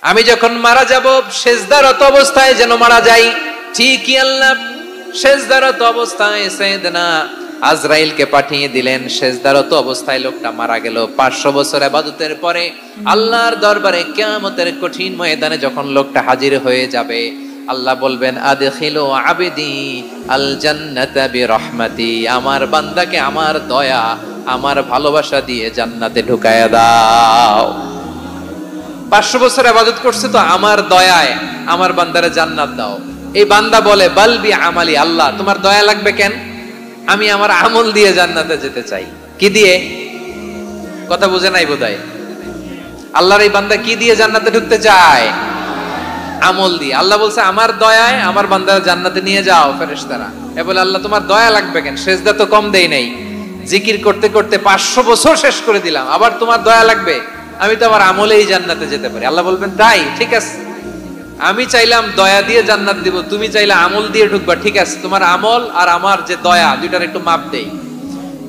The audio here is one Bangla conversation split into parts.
আমি যখন মারা যাব সেজদারত অবস্থায় যেন মারা যাই। ঠিকই আল্লাহ সেজদারত অবস্থায় সাইয়েদনা আজরাইলকে পাঠিয়ে দিলেন। সেজদারত অবস্থায় লোকটা মারা গেল। 500 বছর ইবাদতের পরে আল্লাহর দরবারে কিয়ামতের কঠিন ময়দানে যখন লোকটা হাজির হয়ে যাবে, আল্লাহ বলবেন আদখিলু আবদি আল জান্নাতা বিরহমাতি, আমার বান্দাকে আমার দয়া আমার ভালোবাসা দিয়ে জান্নাতে ঢুকায়া দাও। 500 বছর ইবাদত করছে তো আমার দয়ায় আমার বান্দারে জান্নাত দাও। এই বান্দা বলে বালবি আমালি, আল্লাহ তোমার দয়া লাগবে কেন, আমি আমার আমল দিয়ে জান্নাতে যেতে চাই। কি দিয়ে? কথা বুঝে নাই বোধহয়। আল্লাহর এই বান্দা কি দিয়ে জান্নাতে ঢুকতে চায়? আমল দিয়ে। আল্লাহ বলছে আমার দয়ায় আমার বান্দার জান্নাতে নিয়ে যাও। ফেরেশতারা এ বলে আল্লাহ তোমার দয়া লাগবে কেন, সেজদা তো কম দেই নাই, জিকির করতে করতে 500 বছর শেষ করে দিলাম, আবার তোমার দয়া লাগবে? আমি তো আমার আমলেই জান্নাতে যেতে পারি। আল্লাহ বলবেন তাই, ঠিক আছে, আমি চাইলাম দয়া দিয়ে জান্নাত দিব, তুমি চাইলে আমল দিয়ে ঢুকবা, ঠিক আছে, তোমার আমল আর আমার যে দয়া দুইটার একটু মাপ দেই।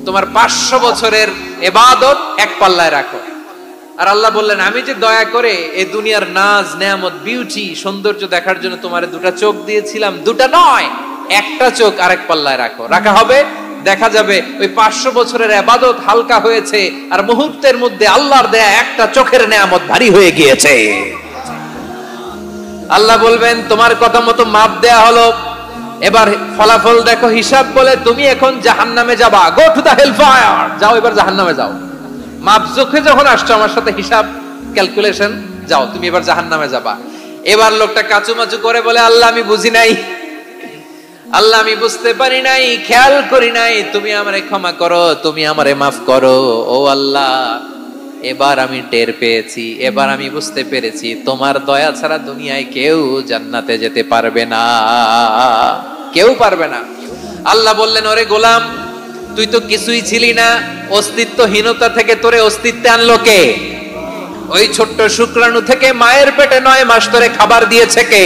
তোমার 500 বছরের ইবাদত এক পাল্লায় রাখো। আর আল্লাহ বললেন আমি যে দয়া করে এই দুনিয়ার নাজ নেয়ামত বিউটি সৌন্দর্য দেখার জন্য তোমারে দুটা চোখ দিয়েছিলাম, দুটা নয় একটা চোখ আরেক পাল্লায় রাখো। রাখা হবে, দেখা যাবে ওই 500 বছরের ইবাদত হালকা হয়েছে আর মুহূর্তের মধ্যে আল্লাহর দেয়া একটা চোখের নেয়ামত ভারী হয়ে গিয়েছে। আল্লাহ বলবেন তোমার কথা মতো মাপ দেয়া হলো, এবার ফলাফল দেখো, হিসাব বলে তুমি এখন জাহান্নামে যাবা, go to the hell fire, যাও এবার জাহান্নামে যাও। মাপ চোখে যখন আসছো আমার সাথে হিসাব ক্যালকুলেশন, যাও তুমি এবার জাহান্নামে যাবা। এবার লোকটা কাচুমাচু করে বলে আল্লাহ আমি বুঝি নাই, আল্লাহ আমি বুঝতে পারি নাই, খেয়াল করি নাই, তুমি আমারে ক্ষমা করো, তুমি আমারে মাফ করো। ও আল্লাহ এবার আমি টের পেয়েছি, এবার আমি বুঝতে পেরেছি তোমার দয়া ছাড়া দুনিয়ায় কেউ জান্নাতে যেতে পারবে না, কেউ পারবে না। আল্লাহ বললেন ওরে গোলাম তুই তো কিছুই ছিলি না, অস্তিত্বহীনতা থেকে তোরে অস্তিত্বে আনলো কে? ওই ছোট্ট শুক্রাণু থেকে মায়ের পেটে 9 মাস ধরে খাবার দিয়েছে কে?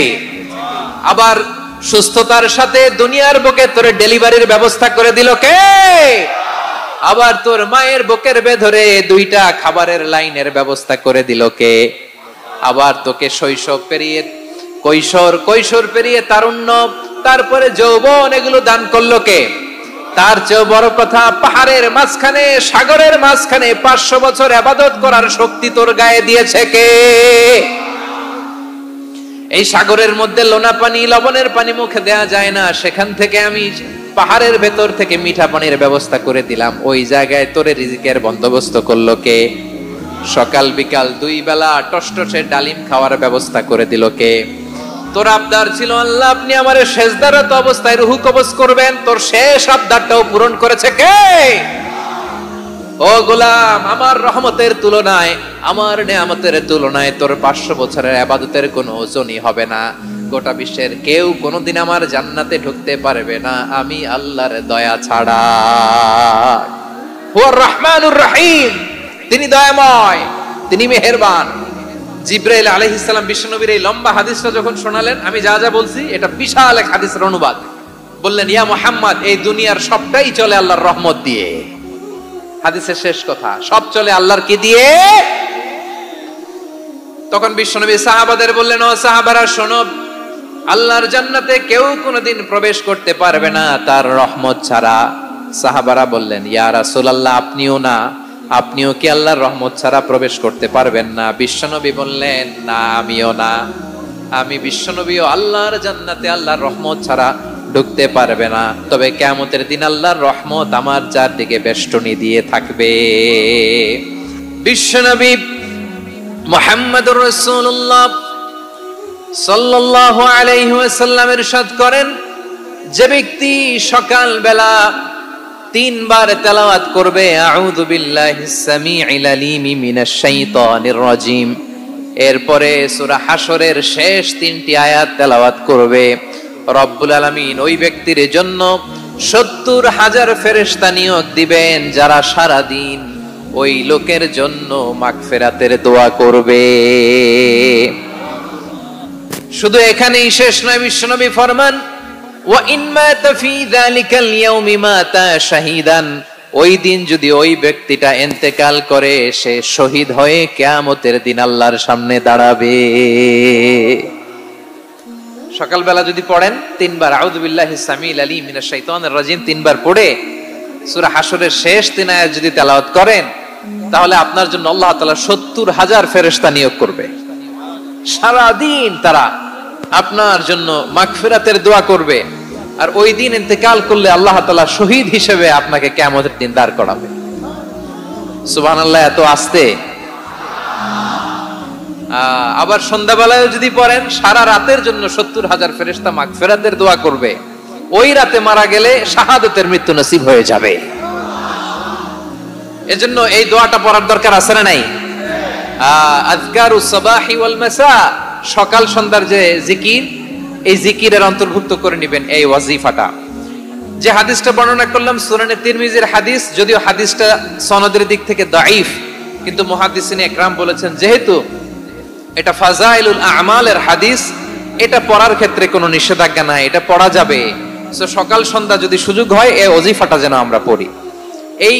আবার সুস্থতার সাথে দুনিয়ার বুকে তোরে ডেলিভারির ব্যবস্থা করে দিল কে? আবার তোর মায়ের বুকের ভেতরে 2টা খাবারের লাইনের ব্যবস্থা করে দিল কে? আবার তোকে শৈশব পেরিয়ে কৈশোর পেরিয়ে তারুণ্য, তারপরে যৌবন, এগুলো দান করলো কে? তার চেয়ে বড় কথা, পাহাড়ের মাঝখানে সাগরের মাঝখানে 500 বছর ইবাদত করার শক্তি তোর গায়ে দিয়েছে কে? এই সাগরের মধ্যে লোনা পানি লবণের পানি মুখে দেয়া যায় না, সেখান থেকে আমি পাহাড়ের ভেতর থেকে মিঠা পানির ব্যবস্থা করে দিলাম। ওই জায়গায় তোরে রিজিকের বন্দোবস্ত করলো কে? সকাল বিকাল 2 বেলা টসটসে ডালিম খাওয়ার ব্যবস্থা করে দিল কে? তোর আবদার ছিল আল্লাহ আপনি আমারে সেজদারত অবস্থায় রুহু কবজ করবেন, তোর শেষ আবদারটাও পূরণ করেছে কে? ও গোলাম আমার রহমতের তুলনায়, আমার নেয়ামতের তুলনায় তোর 500 বছরের ইবাদতের কোনো ওজনই হবে না। গোটা বিশ্বের কেউ কোনোদিন আমার জান্নাতে ঢুকতে পারবে না আমি আল্লাহর দয়া ছাড়া। হুয়ার রহমানুর রহিম, তিনি দয়াময়, তিনি মেহেরবান। জিবরাইল আলাইহিস সালাম বিশ্বনবীর এই লম্বা হাদিসটা যখন শোনালেন, আমি যা যা বলছি এটা বিশাল এক হাদিসের অনুবাদ। বললেন ইয়া মুহাম্মদ এই দুনিয়ার সবটাই চলে আল্লাহর রহমত দিয়ে। হাদিসের শেষ কথা, সব চলে আল্লাহর কি দিয়ে? তখন বিশ্বনবী সাহাবাদের বললেন ও সাহাবারা শোনো, আল্লাহর জান্নাতে কেউ কোনোদিন প্রবেশ করতে পারবে না তার রহমত ছাড়া। সাহাবারা বললেন ইয়া রাসূলুল্লাহ আপনিও না, আপনিও কি আল্লাহর রহমত ছাড়া প্রবেশ করতে পারবেন না? বিশ্বনবী বললেন না আমিও না, আমি বিশ্বনবীও আল্লাহর জান্নাতে আল্লাহর রহমত ছাড়া ঢুকতে পারবে না, তবে কিয়ামতের দিন আল্লাহর রহমত আমার চারদিকে বেষ্টনী দিয়ে থাকবে। বিশ্বনবী মুহাম্মদুর রাসূলুল্লাহ সাল্লাল্লাহু আলাইহি ওয়াসাল্লাম ইরশাদ করেন, যে ব্যক্তি সকাল বেলা 3 বার তেলাওয়াত করবে আউযু বিল্লাহিস সামিউল আলিম মিনাশ শাইতানির রাজিম, এরপরে সূরা হাশরের শেষ 3টি আয়াত তেলাওয়াত করবে, রব্বুল আলামিন ওই ব্যক্তির জন্য 70,000 ফেরেশতা নিয়োগ দিবেন যারা সারা দিন ওই লোকের জন্য মাগফিরাতের দোয়া করবে। শুধু এখানেই শেষ নয়, বিশ্বনবী ফরমান ওয়া ইন মাতা ফি যালিকাল ইয়াউমি মাতা শাহিদান, ওই দিন যদি ওই ব্যক্তিটা ইন্তেকাল করে, সে শহীদ হয়ে কিয়ামতের দিন আল্লাহর সামনে দাঁড়াবে। সকালবেলা যদি পড়েন 3 বার আউযু বিল্লাহিস সামিল আলিম মিনাশ শাইতানির রাজিম 3 বার পড়ে সূরা হাশরের শেষ 3 আয়াত যদি তেলাওয়াত করেন, তাহলে আপনার জন্য আল্লাহ তাআলা 70,000 ফেরেশতা নিয়োগ করবে। সারা দিন তারা আপনার জন্য মাগফিরাতের দোয়া করবে। আর ওই দিন ইন্তেকাল করলে আল্লাহ তাআলা শহীদ হিসেবে আপনাকে কিয়ামতের দিন দাঁড় করাবে। সুবহানাল্লাহ, এত আস্তে। আবার সন্ধ্যাবেলায় যদি পড়েন, সারা রাতের জন্য 70,000 ফেরেশতা মাগফিরাতের দোয়া করবে। ওই রাতে মারা গেলে শাহাদাতের মৃত্যু নসিব হয়ে যাবে। এজন্য এই দোয়াটা পড়ার দরকার আছে না নাই? আযকারুস সাবাহি ওয়াল মাসা, সকাল সন্ধ্যার যে জিকির, এই জিকিরের অন্তর্ভুক্ত করে নেবেন এই ওয়াজিফাটা। যে হাদিসটা বর্ণনা করলাম সুনানে তিরমিজির হাদিস, যদিও হাদিসটা সনদের দিক থেকে দাঈফ, কিন্তু মুহাদ্দিসিনে ইকরাম বলেছেন যেহেতু এটা ফাজাইলুল আমালের হাদিস, এটা পড়ার ক্ষেত্রে কোনো নিষেধাজ্ঞা নাই, এটা পড়া যাবে। সো সকাল সন্ধ্যা যদি সুযোগ হয় এই ওয়াজিফাটা যেন আমরা পড়ি। এই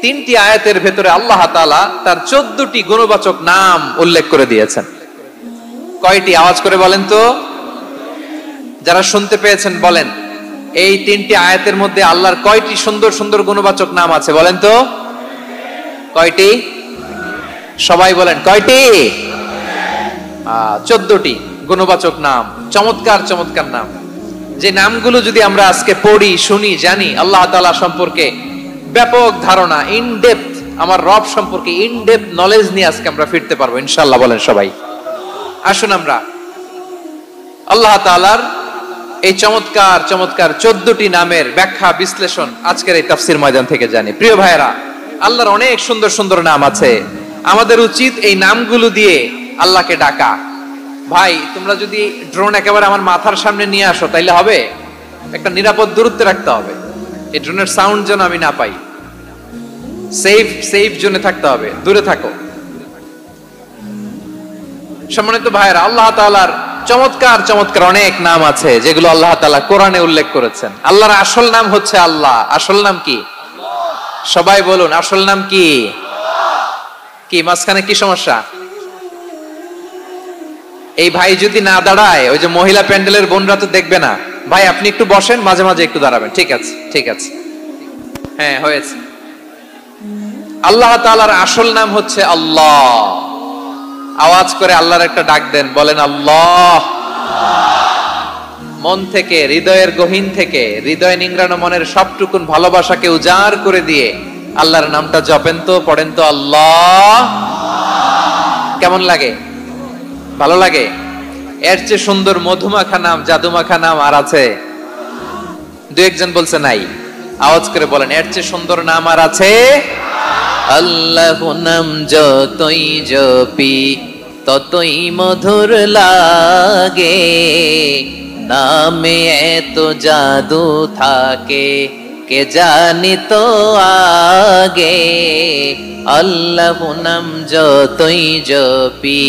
3টি আয়াতের ভেতরে আল্লাহ তাআলা তার 14টি গুণবাচক নাম উল্লেখ করে দিয়েছেন। কয়টি? আওয়াজ করে বলেন তো, যারা শুনতে পেয়েছেন বলেন, এই 3টি আয়াতের মধ্যে আল্লাহর কয়টি সুন্দর সুন্দর গুণবাচক নাম আছে বলেন তো? কয়টি? সবাই বলেন কয়টি? 14টি গুণবাচক নাম, চমৎকার চমৎকার নাম। যে নামগুলো যদি আমরা আজকে পড়ি, শুনি, জানি, আল্লাহ তাআলা সম্পর্কে ব্যাপক ধারণা, ইন ডেপথ, আমার রব সম্পর্কে ইন ডেপথ নলেজ নিয়ে আজকে আমরা ফিরতে পারবো ইনশাআল্লাহ। বলেন সবাই। আসুন আমরা আল্লাহ তাআলার এই চমৎকার চমৎকার 14টি নামের ব্যাখ্যা বিশ্লেষণ আজকের এই তাফসীর ময়দান থেকে জানি। প্রিয় ভাইয়েরা, আল্লাহর অনেক সুন্দর সুন্দর নাম আছে। আমাদের উচিত এই নামগুলো দিয়ে আল্লাহকে ডাকা। ভাই, তোমরা যদি ড্রোন একেবারে আমার মাথার সামনে নিয়ে আসো তাইলে হবে? একটা নিরাপদ দূরত্বে রাখতে হবে, এই ড্রোনের সাউন্ড যেন আমি না পাই। সেফ জোনে থাকতে হবে, দূরে থাকো। সম্মানিত ভাইয়েরা, আল্লাহ তাআলার চমৎকার চমৎকার অনেক নাম আছে যেগুলো আল্লাহ তাআলা কোরআনে উল্লেখ করেছেন। আল্লাহর আসল নাম হচ্ছে আল্লাহ। আসল নাম কি? সবাই বলুন, আসল নাম কি? কি মাঝখানে কি সমস্যা? এই ভাই যদি না দাঁড়ায়, ওই যে মহিলা প্যান্ডেলের বোনরা তো দেখবে না। ভাই আপনি একটু বসেন, মাঝে মাঝে একটু দাঁড়াবেন। ঠিক আছে, ঠিক আছে, হ্যাঁ হয়েছে। আল্লাহ তাআলার আসল নাম হচ্ছে আল্লাহ। আওয়াজ করে আল্লাহর একটা ডাক দেন, বলেন আল্লাহ। মন থেকে, হৃদয়ের গহীন থেকে, হৃদয় নিংড়ানো মনের সবটুকুন ভালোবাসাকে উজাড় করে দিয়ে আল্লাহর নামটা জপেন তো, পড়েন তো আল্লাহ। কেমন লাগে? ভালো লাগে? এর চেয়ে সুন্দর মধুমাখা নাম, জাদুমাখা নাম আর আছে? দু একজন বলছে নাই। আওয়াজ করে বলেন, এর চেয়ে সুন্দর নাম আর আছে? আল্লাহ নাম যতই জপি ততই মধুর লাগে, নামে এত জাদু থাকে কে জানি তো আগে। আল্লাহ নাম যতই জপি,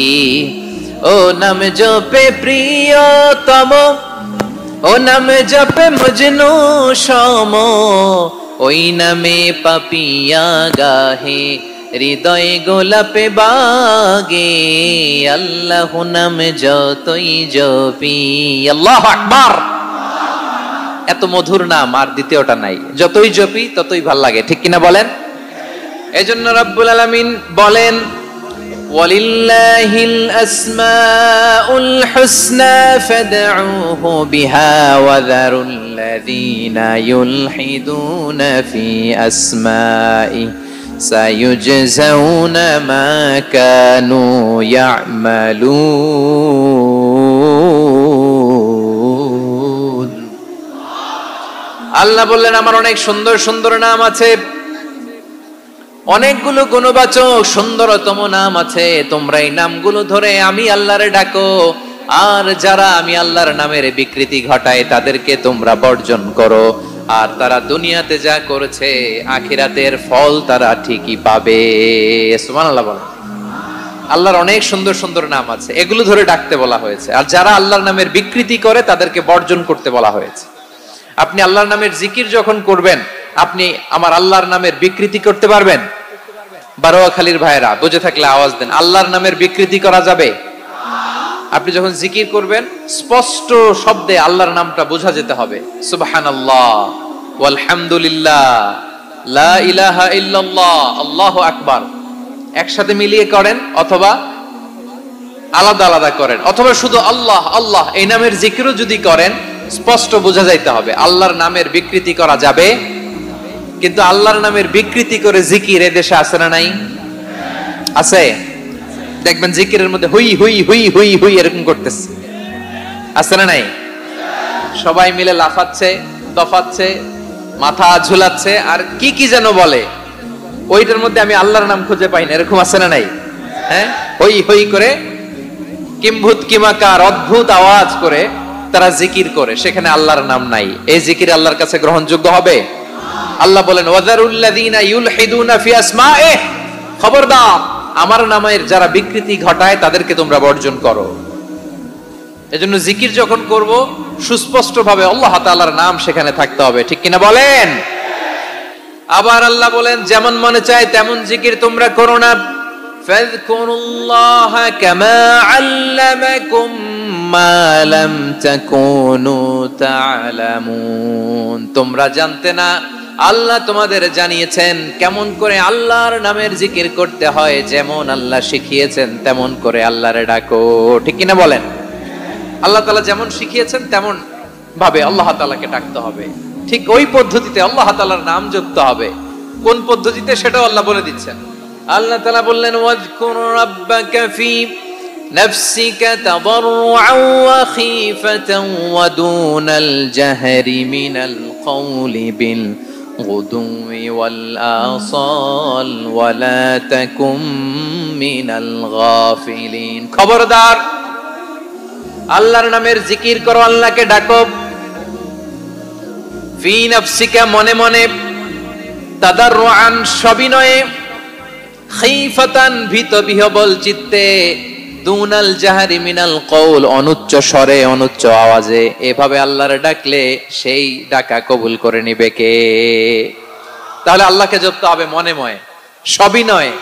ও নাম জপে প্রিয়তম, ও নাম জপে মজনু সম, ওই নামে পাপিয়া গাহে হৃদয় গোলাপে বাগে। আল্লাহ নাম যতই জপি। আল্লাহু আকবার। এত মধুর নাম আর দ্বিতীয়টা নাই। যতই জপি ততই ভাল লাগে, ঠিক কিনা বলেন? এজন্য রব্বুল আলামিন বলেন, ওয়ালিল্লাহিল আসমাউল হুসনা ফাদউহু বিহা ওয়া যারুল্লাযীনা ইউলহিদুনা ফি আসমাই সায়ুজজাউনা মা কানু ইয়ামালুন। আল্লাহ বললেন, আমার অনেক সুন্দর সুন্দর নাম আছে, অনেকগুলো গুণবাচক সুন্দরতম নাম আছে। তোমরা এই নামগুলো ধরে আমি আল্লাহরে ডাকো, আর যারা আমি আল্লাহর নামের বিকৃতি ঘটায় তাদেরকে তোমরা বর্জন করো। আর তারা দুনিয়াতে যা করেছে আখিরাতের ফল তারা ঠিকই পাবে। সুবহানাল্লাহ বলেন। আল্লাহর অনেক সুন্দর সুন্দর নাম আছে, এগুলো ধরে ডাকতে বলা হয়েছে। আর যারা আল্লাহর নামের বিকৃতি করে তাদেরকে বর্জন করতে বলা হয়েছে। আপনি আল্লাহর নামের জিকির যখন করবেন আপনি আমার আল্লাহর নামের বিকৃতি করতে পারবেন? বারোয়াখালীর ভাইরা বুঝে থাকলে আওয়াজ দেন, আল্লাহর নামের বিকৃতি করা যাবে? আপনি যখন জিকির করবেন স্পষ্ট শব্দে আল্লাহর নামটা বোঝা যেতে হবে। সুবহানাল্লাহ, ওয়ালহামদুলিল্লাহ, লা ইলাহা ইল্লাল্লাহ, আল্লাহু আকবার একসাথে মিলিয়ে করেন অথবা আলাদা আলাদা করেন, অথবা শুধু আল্লাহ আল্লাহ এই নামের জিকিরও যদি করেন স্পষ্ট বোঝা যাইতে হবে। আল্লাহর নামের বিকৃতি করা যাবে? কিন্তু আল্লাহর নামের বিকৃতি করে জিকির এদেশে আছে না নাই? আছে। দেখবেন জিকিরের মধ্যে হুই হুই হুই হুই হুই এরকম করতেছে, আছে না নাই? সবাই মিলে লাফাচ্ছে, দফাচ্ছে, মাথা ঝুলাচ্ছে, আর কি কি যেন বলে, ওইটার মধ্যে আমি আল্লাহর নাম খুঁজে পাই না, এরকম আছে না নাই? হ্যাঁ, হই হই করে কিম্ভূত কিমাকার অদ্ভুত আওয়াজ করে তারা জিকির করে, সেখানে আল্লাহর নাম নাই। এই জিকির আল্লাহর কাছে গ্রহণযোগ্য হবে? আল্লাহ বলেন ওয়াযারুল্লাযীনা ইউলহিদুনা ফি আসমাইহি, খবরদার আমার নামের যারা বিকৃতি ঘটায় তাদেরকে তোমরা বর্জন করো। এজন্য জিকির যখন করব সুস্পষ্ট ভাবে আল্লাহ তাআলার নাম সেখানে থাকতে হবে, ঠিক কিনা বলেন? আবার আল্লাহ বলেন যেমন মনে চায় তেমন জিকির তোমরা করো না। ফাযকুরুল্লাহা কামা আল্লামাকুম মা লাম তাকুনু তা'লামুন, তোমরা জানতে না, আল্লাহ তোমাদের জানিয়েছেন কেমন করে আল্লাহর নামের জিকির করতে হয়, যেমন আল্লাহ শিখিয়েছেন তেমন করে আল্লাহরে ডাকো, ঠিক কিনা বলেন? আল্লাহ তাআলা যেমন শিখিয়েছেন তেমন ভাবে আল্লাহ তাআলাকে ডাকতে হবে, ঠিক ওই পদ্ধতিতে আল্লাহ তাআলার নাম জপতে হবে। কোন পদ্ধতিতে সেটাও আল্লাহ বলে দিচ্ছেন। আল্লাহ তাআলা বললেন ওয়াজকুর রাব্বাকা ফি নাফসিকা তাদাররুআন ওয়া খীফাতান ওয়া দুনাল জাহরি মিনাল কওলি বিল গুদুই ওয়াল আসাল ওয়া লা তাকুম মিনাল গাফিলিন, খবরদার আল্লাহর নামের জিকির করো, আল্লাহকে ডাকো। ফি নাফসিকা মনে মনে, তাদাররুআন সবিনয়ে, খীফাতান ভীত বিহবল চিত্তে, দুনাল জাহরি মিনাল কওল অনুচ্চ স্বরে অনুচ্চ আওয়াজে। এভাবে আল্লাহরে ডাকলে সেই ডাকা কবুল করে নিবে কে? তাহলে আল্লাহকে জপতে হবে মনে মনে, সবিনয়ে,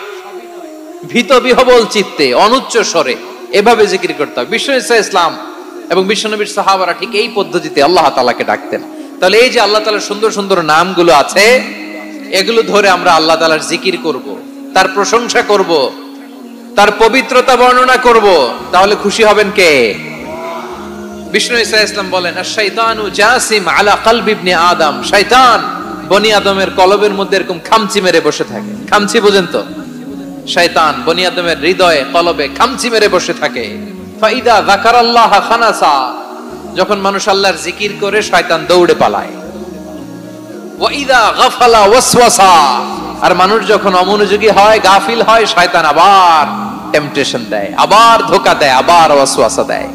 ভীত বিহবল চিত্তে, অনুচ্চ স্বরে, এভাবে জিকির করতে হবে। বিশ্বনবী ইসলাম এবং বিশ্বনবীর সাহাবারা ঠিক এই পদ্ধতিতে আল্লাহ তাআলাকে ডাকতেন। তাহলে এই যে আল্লাহ তাআলার সুন্দর সুন্দর নামগুলো আছে, এগুলো ধরে আমরা আল্লাহ তাআলার জিকির করব, তার প্রশংসা করব, তার পবিত্রতা বর্ণনা করব, তাহলে খুশি হবেন কে? বিষ্ণু ঈসা ইসলাম বলেন আশ-শাইতানু জাসিম আলা কলবি ইবনে আদম, শয়তান বনি আদমের কলবের মধ্যে এরকম খামচি মেরে বসে থাকে। খামচি বুঝেন তো? শয়তান বনি আদমের হৃদয়ে কলবে খামচি মেরে বসে থাকে। ফাইদা যাকারাল্লাহ খানাসা, যখন মানুষ আল্লাহর জিকির করে শয়তান দৌড়ে পালায়। ওয়া ইদা গাফালা ওয়াসওয়াসা, আর মানুষ যখন অমনোযোগী হয়, গাফিল হয়, শয়তান আবার টেম্পটেশন দেয়, আবার ধোঁকা দেয়, আবার ওয়াসওয়াসা দেয়।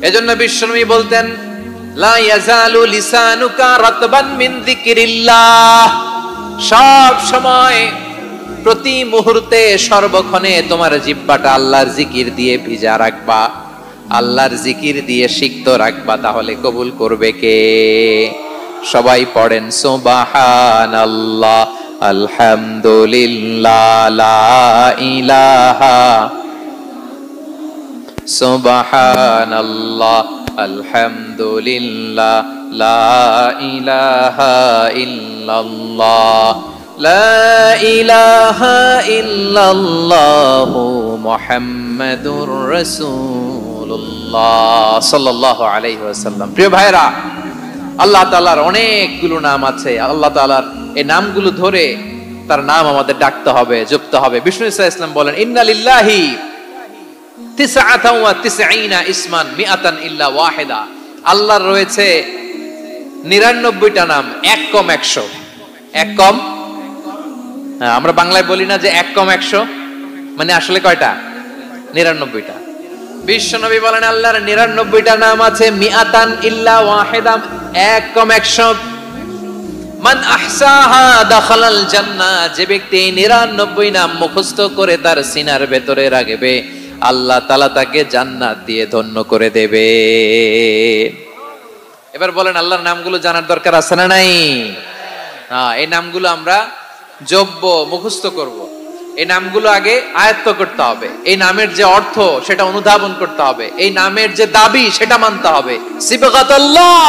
এজন্য বিশ্বনবী বলতেন লা ইয়াজালু লিসানুকা রাতবান মিন যিকরিল্লাহ, সব সময় প্রতি মুহূর্তে সর্বক্ষণে তোমার জিহ্বাটা আল্লাহর জিকির দিয়ে ভিজা রাখবা, আল্লাহর জিকির দিয়ে সিক্ত রাখবা, তাহলে কবুল করবে কে? সবাই পড়েন সুবহানাল্লাহ, আলহামদুলিল্লাহ, লা ইলাহা, সুবহানাল্লাহ, আলহামদুলিল্লাহ, লা ইলাহা ইল্লাল্লাহ, লা ইলাহা ইল্লাল্লাহু মুহাম্মাদুর রাসূলুল্লাহ সাল্লাল্লাহু আলাইহি ওয়াসাল্লাম। প্রিয় ভাইরা, আল্লাহ তাআলার অনেকগুলো নাম আছে। আল্লাহ তাআলার এই নামগুলো ধরে তার নাম আমাদের ডাকতে হবে, জপতে হবে। বিষ্ণু ইসলাম বলেন ইন্না লিল্লাহি 99 ইসমান মিআতান ইল্লা ওয়াহিদা, আল্লাহর রয়েছে 99টা নাম, এক কম 100। এক কম, আমরা বাংলায় বলি না যে এক কম 100, মানে আসলে কয়টা? 99টা। বিশ্বনবী বলেন আল্লাহর 99টা নাম আছে, মিআতান ইল্লা ওয়াহিদা, এক কম 100। মান আহসাহা দাখালাল জান্নাহ, যে ব্যক্তি 99 নাম মুখস্থ করে তার সিনার ভেতরে রাখবে, আল্লাহ তাআলা তাকে জান্নাত দিয়ে ধন্য করে দেবে। এবার বলেন আল্লাহর নামগুলো জানার দরকার আছে না নাই? এই নামগুলো আমরা জপব, মুখস্থ করব। এই নামগুলো আগে আয়ত্ত করতে হবে। এই নামের যে অর্থ সেটা অনুধাবন করতে হবে। এই নামের যে দাবি সেটা মানতে হবে। সিবগাতুল্লাহ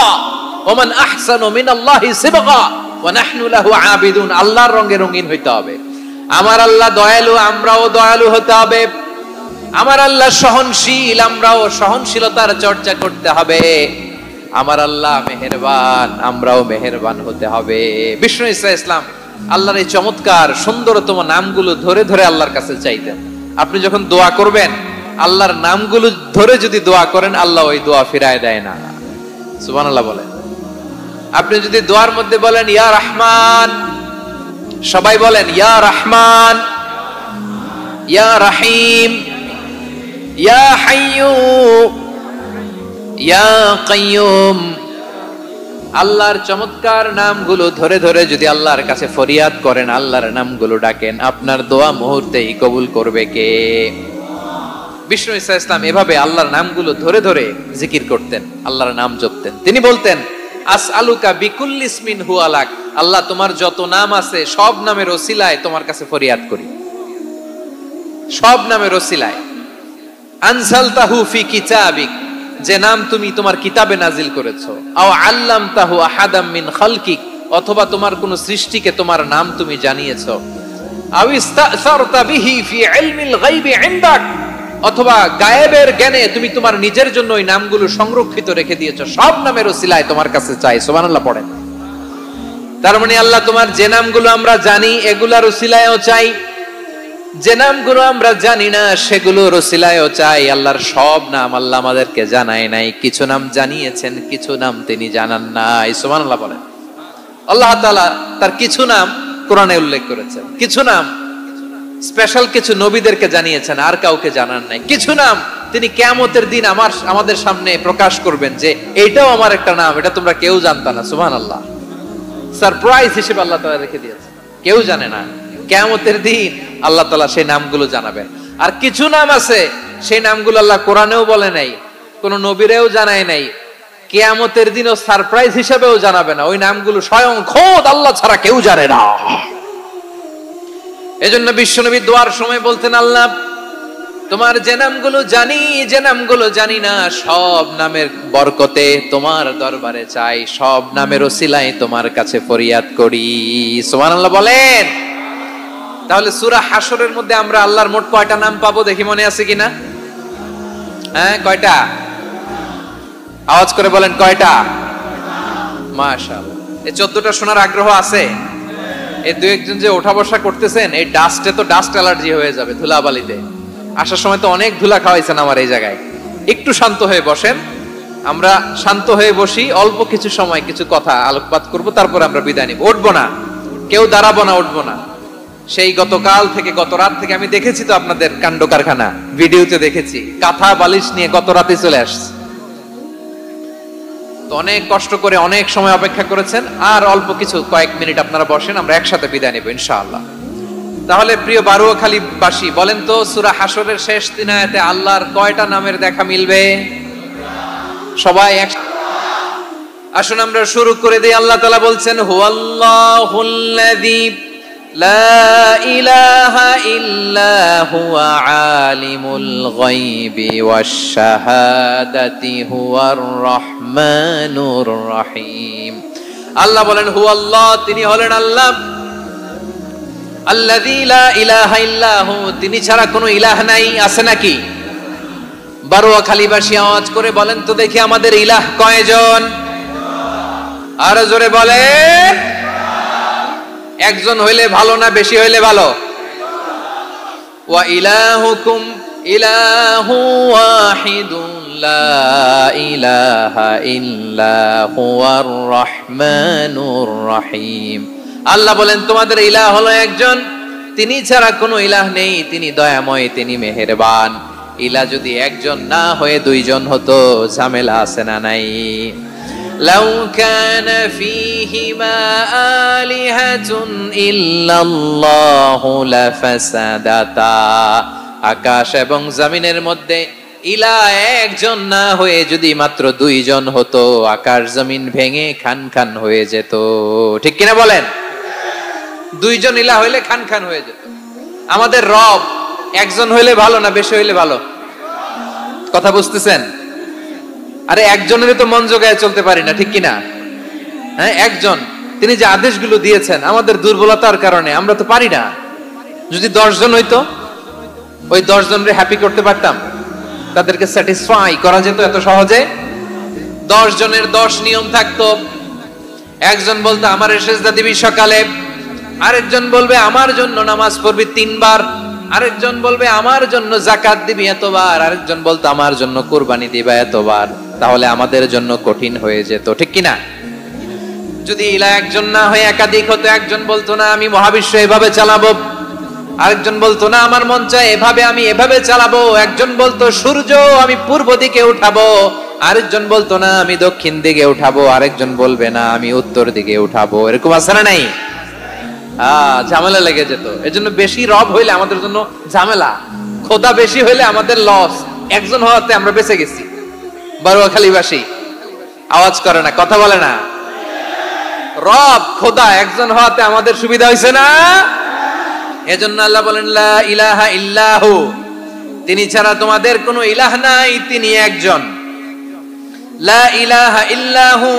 ওয়া মান আহসানু মিনাল্লাহি সিবগা ওয়া নাহনু লাহু আবিদুন। আল্লাহর রঙে রঙিন হইতে হবে। আমার আল্লাহ দয়ালু, আমরাও দয়ালু হতে হবে। আমার আল্লাহ সহনশীল, আমরাও সহনশীলতার চর্চা করতে হবে। আমার আল্লাহ মেহেরবান, আমরাও মেহেরবান হতে হবে। বিষ্ণু ঈসা ইসলাম আল্লাহর এই চমৎকার সুন্দরতম নামগুলো ধরে ধরে আল্লাহর কাছে চাইতেন। আপনি যখন দোয়া করবেন, আল্লাহর নামগুলো ধরে যদি দোয়া করেন, আল্লাহ ওই দোয়া ফিরায় দেয় না। সুবহানাল্লাহ বলেন। আপনি যদি দোয়ার মধ্যে বলেন ইয়া রহমান, সবাই বলেন ইয়া রহমান, ইয়া রহিম, ইয়া হাইয়্যু, ইয়া কাইয়্যুম। আল্লাহর চমৎকার নামগুলো ধরে ধরে যদি আল্লাহর কাছে ফরিয়াদ করেন, আল্লাহর নামগুলো ডাকেন, আপনার দোয়া মুহূর্তেই কবুল করবে কে? বিষ্ণু ঈসা ইসলাম এভাবে আল্লাহর নামগুলো ধরে ধরে জিকির করতেন, আল্লাহর নাম জপতেন। তিনি বলতেন আসআলুকা বিকুল্লি ইসমিন হুয়া লাক, আল্লাহ তোমার যত নাম আছে সব নামের ওসিলায় তোমার কাছে ফরিয়াদ করি, সব নামের ওসিলায়। আনসালতাহু ফি কিতাবিক, যে নাম তুমি তোমার কিতাবে নাজিল করেছো। আও আল্লামতাহু আহাদাম মিন খালকিক, অথবা তোমার কোন সৃষ্টিকে তোমার নাম তুমি জানিয়েছো। আও ইস্তাসারতা বিহি ফি ইলমিল গায়বি ইনদাক, অথবা গায়েবের জ্ঞানে তুমি তোমার নিজের জন্য ওই নামগুলো সংরক্ষিত রেখে দিয়েছো। সব নামের ওসিলায় তোমার কাছে চাই। সুবহানাল্লাহ পড়েন। তার মানে আল্লাহ তোমার যে নামগুলো আমরা জানি এগুলার ওসিলায়ও চাই, যে নামগুলো আমরা জানি না সেগুলোর ওসিলায়ও চাই। আল্লাহর সব নাম আল্লাহ আমাদেরকে জানায় নাই, কিছু নাম জানিয়েছেন, কিছু নাম তিনি জানান নাই। সুবহানাল্লাহ বলেন। আল্লাহ তাআলা তার কিছু নাম কোরআনে উল্লেখ করেছেন, কিছু নাম স্পেশাল কিছু নবীদেরকে জানিয়েছেন, আর কাউকে জানান নাই। কিছু নাম তিনি কিয়ামতের দিন আমাদের সামনে প্রকাশ করবেন যে এইটাও আমার একটা নাম, এটা তোমরা কেউ জানতা না। সুবহানাল্লাহ, সারপ্রাইজ হিসেবে আল্লাহ তাআলা রেখে দিয়েছেন, কেউ জানে না। কিয়ামতের দিন আল্লাহ তাআলা সেই নামগুলো জানাবেন। আর কিছু নাম আছে সেই নামগুলো আল্লাহ কোরআনেও বলে নাই, কোন নবীরেও জানায় নাই, কিয়ামতের দিনও সারপ্রাইজ হিসেবেও জানাবে না। ওই নামগুলো স্বয়ং খোদ আল্লাহ ছাড়া কেউ জানে না। এজন্য বিশ্বনবী দোয়ার সময় বলতেন আল্লাহ তোমার যে নামগুলো জানি, যে নামগুলো জানি না, সব নামের বরকতে তোমার দরবারে চাই, সব নামের ওসিলায় তোমার কাছে ফরিয়াদ করি। সুবহানাল্লাহ বলেন। তাহলে সূরা হাশরের মধ্যে আমরা আল্লাহর মোট কয়টা নাম পাবো দেখি, মনে আছে কিনা? হ্যাঁ, কয়টা? আওয়াজ করে বলেন কয়টা? মাশাআল্লাহ। এই 14টা শোনার আগ্রহ আছে? এই দুই একজন যে ওঠা বসা করতেছেন, এই ডাস্টে তো ডাস্ট অ্যালার্জি হয়ে যাবে, ধুলাবালিতে। আসার সময় তো অনেক ধুলা খাওয়াইছেন আমার এই জায়গায়। একটু শান্ত হয়ে বসেন, আমরা শান্ত হয়ে বসি, অল্প কিছু সময় কিছু কথা আলোকপাত করব, তারপর আমরা বিদায় নিব। উঠবো না, কেউ দাঁড়াবো না, উঠবো না। সেই গতকাল থেকে, গত রাত থেকে আমি দেখেছি তো আপনাদের কাণ্ড কারখানা, ভিডিওতে দেখেছি, কাঁথা বালিশ নিয়ে গত রাতে চলে আসছে। তো অনেক কষ্ট করে অনেক সময় অপেক্ষা করেছেন, আর অল্প কিছু কয়েক মিনিট আপনারা বসেন, আমরা একসাথে বিদায় নেব ইনশাআল্লাহ। তাহলে প্রিয় বারুয়াখালী বাসী, বলেন তো সূরা হাশরের শেষ 3 আয়াতে আল্লাহর কয়টা নামের দেখা মিলবে? সবাই আসুন আমরা শুরু করে দেই। আল্লাহ তাআলা বলছেন হুয়াল্লাহুল্লাযী লা ইলাহা ইল্লা হুয়া আলিমুল গায়বি ওয়াশ শাহাদাতি হুয়ার রহমানুর রহিম। আল্লাহ বলেন হুয়াল্লাহ, তিনি হলেন আল্লাহ, আল্লাযী লা ইলাহা ইল্লা হু, তিনি ছাড়া কোনো ইলাহ নাই। আছে নাকি? বারুয়াখালীবাসী আওয়াজ করে বলেন তো দেখি আমাদের ইলাহ কয়জন? আরো জোরে বলেন। একজন হইলে ভালো না বেশি হইলে ভালো? ওয়া ইলাহুকুম ইলাহু ওয়াহিদুন লা ইলাহা ইল্লা হুয়ার রহমানুর রহিম। আল্লাহ বলেন তোমাদের ইলাহ হলো একজন, তিনি ছাড়া কোনো ইলাহ নেই, তিনি দয়াময়, তিনি মেহেরবান। ইলাহ যদি একজন না হয়ে দুইজন হতো, ঝামেলা আছে না নাই? লাউ কানা ফীহিমা আলিহাতুন ইল্লাল্লাহু লাফাসাদাতা, আকাশ এবং জমিনের মধ্যে ইলাহ একজন না হয়ে যদি মাত্র দুইজন হতো, আকাশ জমিন ভেঙে খান খান হয়ে যেত। ঠিক কিনা বলেন? দুইজন ইলাহ হইলে খান খান হয়ে যেত। আমাদের রব একজন হইলে ভালো না বেশি হইলে ভালো? কথা বুঝতেছেন? আরে একজনের তো মন জোগায় চলতে পারি না, ঠিক কিনা? হ্যাঁ, একজন, তিনি যে আদেশগুলো দিয়েছেন আমাদের দুর্বলতার কারণে আমরা তো পারি না। যদি 10 জন হইতো, ওই 10 জনরে হ্যাপি করতে পারতাম, তাদেরকে স্যাটিসফাই করা যেত এত সহজে? 10 জনের 10 নিয়ম থাকতো। একজন বলতো আমার সেজদা দিবি সকালে, আরেকজন বলবে আমার জন্য নামাজ পড়বি 3 বার, আরেকজন বলবে আমার জন্য যাকাত দিবি এতবার, আরেকজন বলতো আমার জন্য কুরবানি দিবা এতবার। তাহলে আমাদের জন্য কঠিন হয়ে যেত, ঠিক কিনা? যদি ইলা একজন না হয়ে একাধিক হতো, একজন বলতো না আমি মহাবিশ্ব এভাবে চালাবো, আরেকজন বলতো না আমার মন চায় এভাবে, আমি এভাবে চালাবো, একজন বলতো সূর্য আমি পূর্ব দিকে উঠাবো, আরেকজন বলতো না আমি দক্ষিণ দিকে উঠাবো, আরেকজন বলবে না আমি উত্তর দিকে উঠাবো। এরকম আছে না নাই? ঝামেলা লেগে যেত। এজন্য বেশি রব হইলে আমাদের জন্য ঝামেলা, খোদা বেশি হইলে আমাদের লস। একজন হওয়াতে আমরা বেঁচে গেছি। বারুয়াখালীবাসী আওয়াজ করে না, কথা বলে না। রব খোদা একজন হওয়াতে আমাদের সুবিধা হয়েছে না? এজন্য আল্লাহ বলেন লা ইলাহা ইল্লাহু, তিনি ছাড়া তোমাদের কোনো ইলাহ নাই, তিনি একজন। লা ইলাহা ইল্লাহু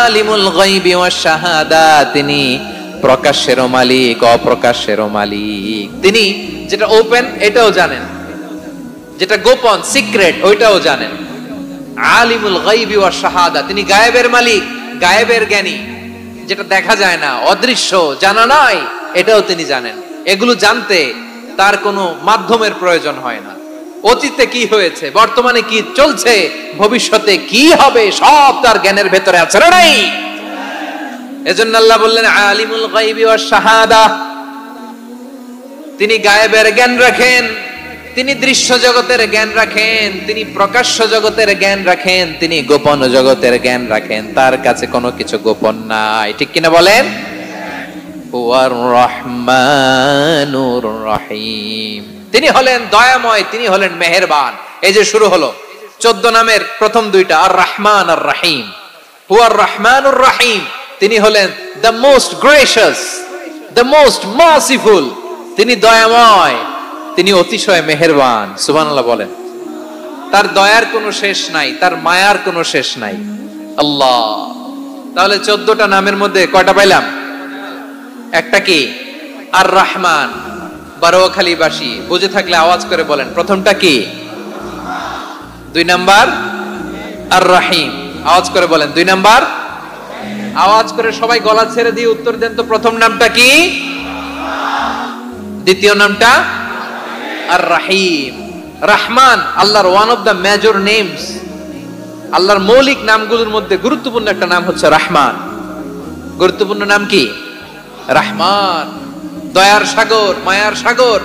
আলিমুল গায়বি ওয়াশ শাহাদা, তিনি প্রকাশের মালিক অপ্রকাশের মালিক। তিনি যেটা ওপেন এটাও জানেন, যেটা গোপন সিক্রেট ওইটাও জানেন। আলিমুল গায়বি ওয়াশ শাহাদা, তিনি গায়েবের মালিক, গায়েবের জ্ঞানী, যেটা দেখা যায় না, অদৃশ্য, জানা নাই, এটাও তিনি জানেন। এগুলো জানতে তার কোনো মাধ্যমের প্রয়োজন হয় না। অতীতে কি হয়েছে, বর্তমানে কি চলছে, ভবিষ্যতে কি হবে, সব তার জ্ঞানের ভেতরে আছে না নাই? এজন্য আল্লাহ বললেন আলিমুল গায়বি ওয়াশ শাহাদা, তিনি গায়েবের জ্ঞান রাখেন, তিনি দৃশ্য জগতের জ্ঞান রাখেন, তিনি প্রকাশ্য জগতের জ্ঞান রাখেন, তিনি গোপন জগতের জ্ঞান রাখেন। তার কাছে কোনো কিছু গোপন নাই, ঠিক কিনা বলেন? হুয়ার রহমানুর রহিম, তিনি হলেন দয়াময়, তিনি হলেন মেহেরবান। এই যে শুরু হলো 14 নামের প্রথম দুইটা, আর রহমান আর রহিম। হুয়ার রহমানুর রহিম, তিনি হলেন the most gracious, the most merciful, তিনি দয়াময়, তিনি অতিশয় মেহেরবান। সুবহানাল্লাহ বলেন। তার দয়ার কোনো শেষ নাই, তার মায়ার কোনো শেষ নাই। আল্লাহ, তাহলে 14টা নামের মধ্যে কয়টা পাইলাম? একটা কি? আর রহমান। বারোয়াখালীবাসী বুঝে থাকলে আওয়াজ করে বলেন, প্রথমটা কি? 2 নাম্বার আর রহিম। আওয়াজ করে বলেন 2 নাম্বার। আওয়াজ করে সবাই গলা ছেড়ে দিয়ে উত্তর দেন তো, প্রথম নামটা কি? দ্বিতীয় নামটা? আর রহিম। রহমান আল্লাহর one of the major names, আল্লাহর মৌলিক নামগুলোর মধ্যে গুরুত্বপূর্ণ একটা নাম হচ্ছে রহমান। গুরুত্বপূর্ণ নাম কি? রহমান, দয়ার সাগর, মায়ার সাগর।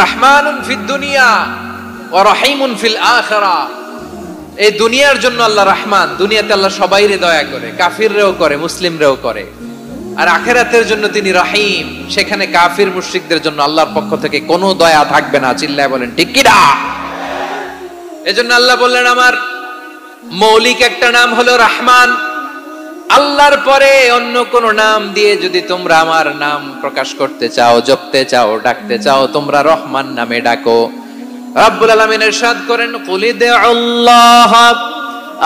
রহমানুন ফিদ দুনিয়া ওয়া রহিমুন ফিল আখিরা। এই দুনিয়ার জন্য আল্লাহ রহমান, দুনিয়াতে আল্লাহ সবাইরে দয়া করে, কাফিররেও করে, মুসলিমরেও করে। আর আখিরাতের জন্য তিনি রহিম, সেখানে কাফির মুশরিকদের জন্য আল্লাহর পক্ষ থেকে কোনো দয়া থাকবে না। চিল্লায় বলেন ঠিক কি না? এজন্য আল্লাহ বললেন আমার মৌলিক একটা নাম হলো রহমান। আল্লাহর পরে অন্য কোন নাম দিয়ে যদি তোমরা আমার নাম প্রকাশ করতে চাও, জপতে চাও, ডাকতে চাও, তোমরা রহমান নামে ডাকো। রব্বুল আলামিন ইরশাদ করেন, কুলিদুল্লাহ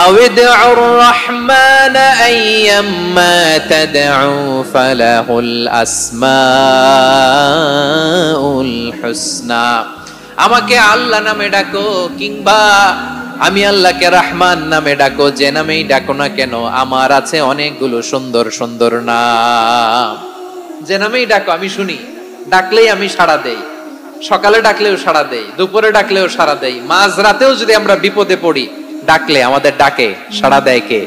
আও ইদউর রহমান আইয়াম্মা তাদউ ফালাহুল আসমাউল হুসনা। আমাকে আল্লাহ নামে ডাকো, কিংবা আমি আল্লাহকে রহমান নামে ডাকো, যে নামেই ডাকো না কেন আমার আছে অনেকগুলো সুন্দর সুন্দর নাম। যে নামেই ডাকো আমি শুনি, ডাকলেই আমি সাড়া দেই। সকালে ডাকলেও সাড়া দেই, দুপুরে ডাকলেও সাড়া দেই, মাঝরাতেও যদি আমরা বিপদে পড়ি ডাকলে আমাদের ডাকে সাড়া দেয় কে?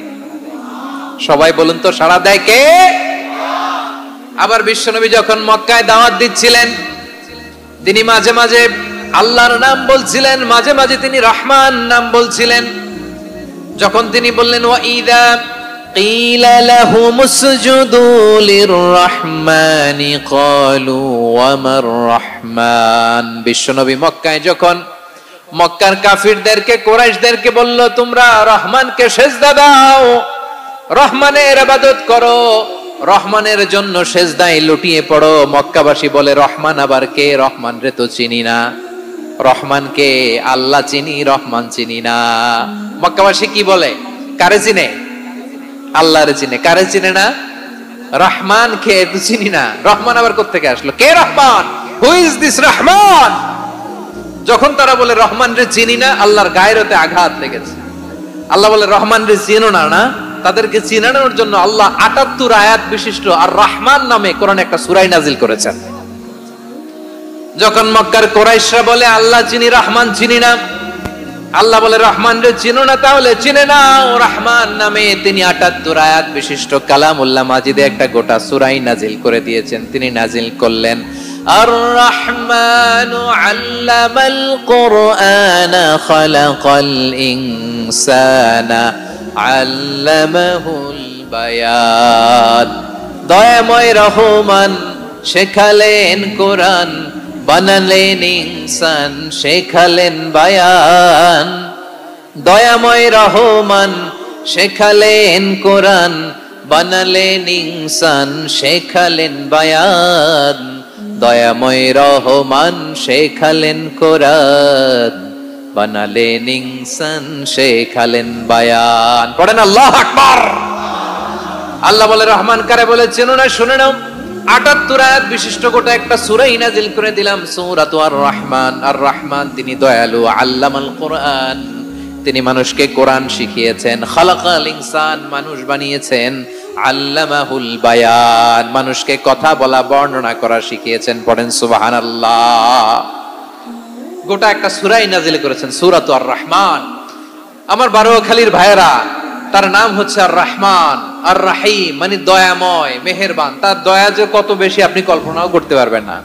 সবাই বলুন তো, সাড়া দেয় কে? আবার বিশ্বনবী যখন মক্কায় দাওয়াত দিচ্ছিলেন, তিনি মাঝে মাঝে আল্লাহর নাম বলছিলেন, মাঝে মাঝে তিনি রহমান নাম বলছিলেন। যখন তিনি বললেন ওয়া ইযা কিলা লাহুম উসজুদু লিররহমানি ক্বালু ওয়া মার রহমান। বিশ্বনবী মক্কায় যখন মক্কার কাফিরদেরকে, কুরাইশদেরকে বলল তোমরা রহমানকে সিজদা দাও, রহমানের ইবাদত করো, রহমানের জন্য সেজদায় লুটিয়ে পড়ো। মক্কাবাসী বলে রহমান আবার কে? রহমান রে তো চিনি না। রহমান কে? আল্লাহ চিনি, রহমান চিনি না। মক্কাবাসী কি বলে? কারে চিনে? আল্লাহরে চিনে। কারে চিনে না? রহমান কে? তো চিনি না। রহমান আবার কোত্থেকে আসলো? কে Rahman? Who is this Rahman? যখন তারা বলে রহমান রে চিনি না, আল্লাহর গায়রতে আঘাত লেগেছে। আল্লাহ বলে রহমান রে চিনো না? না, তাদেরকে চিনানোর জন্য আল্লাহ ৭৮ আয়াত বিশিষ্ট আর রহমান নামে কোরআনে একটা সূরা নাজিল করেছেন। যখন মক্কার কুরাইশরা বলে আল্লাহ চিনি, রহমান চিনি না, আল্লাহ বলে রহমান রে চিনো না, তাহলে চিনে নাও রহমান নামে তিনি ৭৮ আয়াত বিশিষ্ট কালামুল্লাহ মাজিদে একটা গোটা সূরা নাজিল করে দিয়েছেন। তিনি নাজিল করলেন আর রহমানু আল্লামাল কুরআনা খালাকাল ইনসানা আল্লামাহুল বায়ান। দয়াময় রহমান শেখালেন কোরআন, বানালেন ইনসান, শেখালেন বায়ান। দয়াময় রহমান শেখালেন কোরআন, বানালেন ইনসান, শেখালেন বায়ান। দয়াময় রহমান শেখালেন কোরআন, বানালেন ইনসান, শেখালেন বায়ান। পড়েন আল্লাহু আকবার। আল্লাহ বলে রহমান কারে বলে চেনো না? শুনে নাও, ৭৮ আয়াত বিশিষ্ট গোটা একটা সূরা নাজিল করে দিলাম, সূরাতু আর রহমান। আর রহমান তিনি দয়ালু, আল্লামাল কোরআন তিনি মানুষকে কোরআন শিখিয়েছেন, খালাকাল ইনসান মানুষ বানিয়েছেন, আল্লামাহুল বায়ান মানুষকে কথা বলা বর্ণনা করা শিখিয়েছেন। পড়েন সুবহানাল্লাহ। গোটা একটা সূরা নাজিল করেছেন, সূরাতু আর রহমান। আমার বারোয়াখালীর ভাইয়েরা, তার নাম হচ্ছে আর রহমান আর রাহিম, মানে দয়াময়, মেহেরবান। তার দয়া যে কত বেশি আপনি কল্পনাও করতে পারবেন না,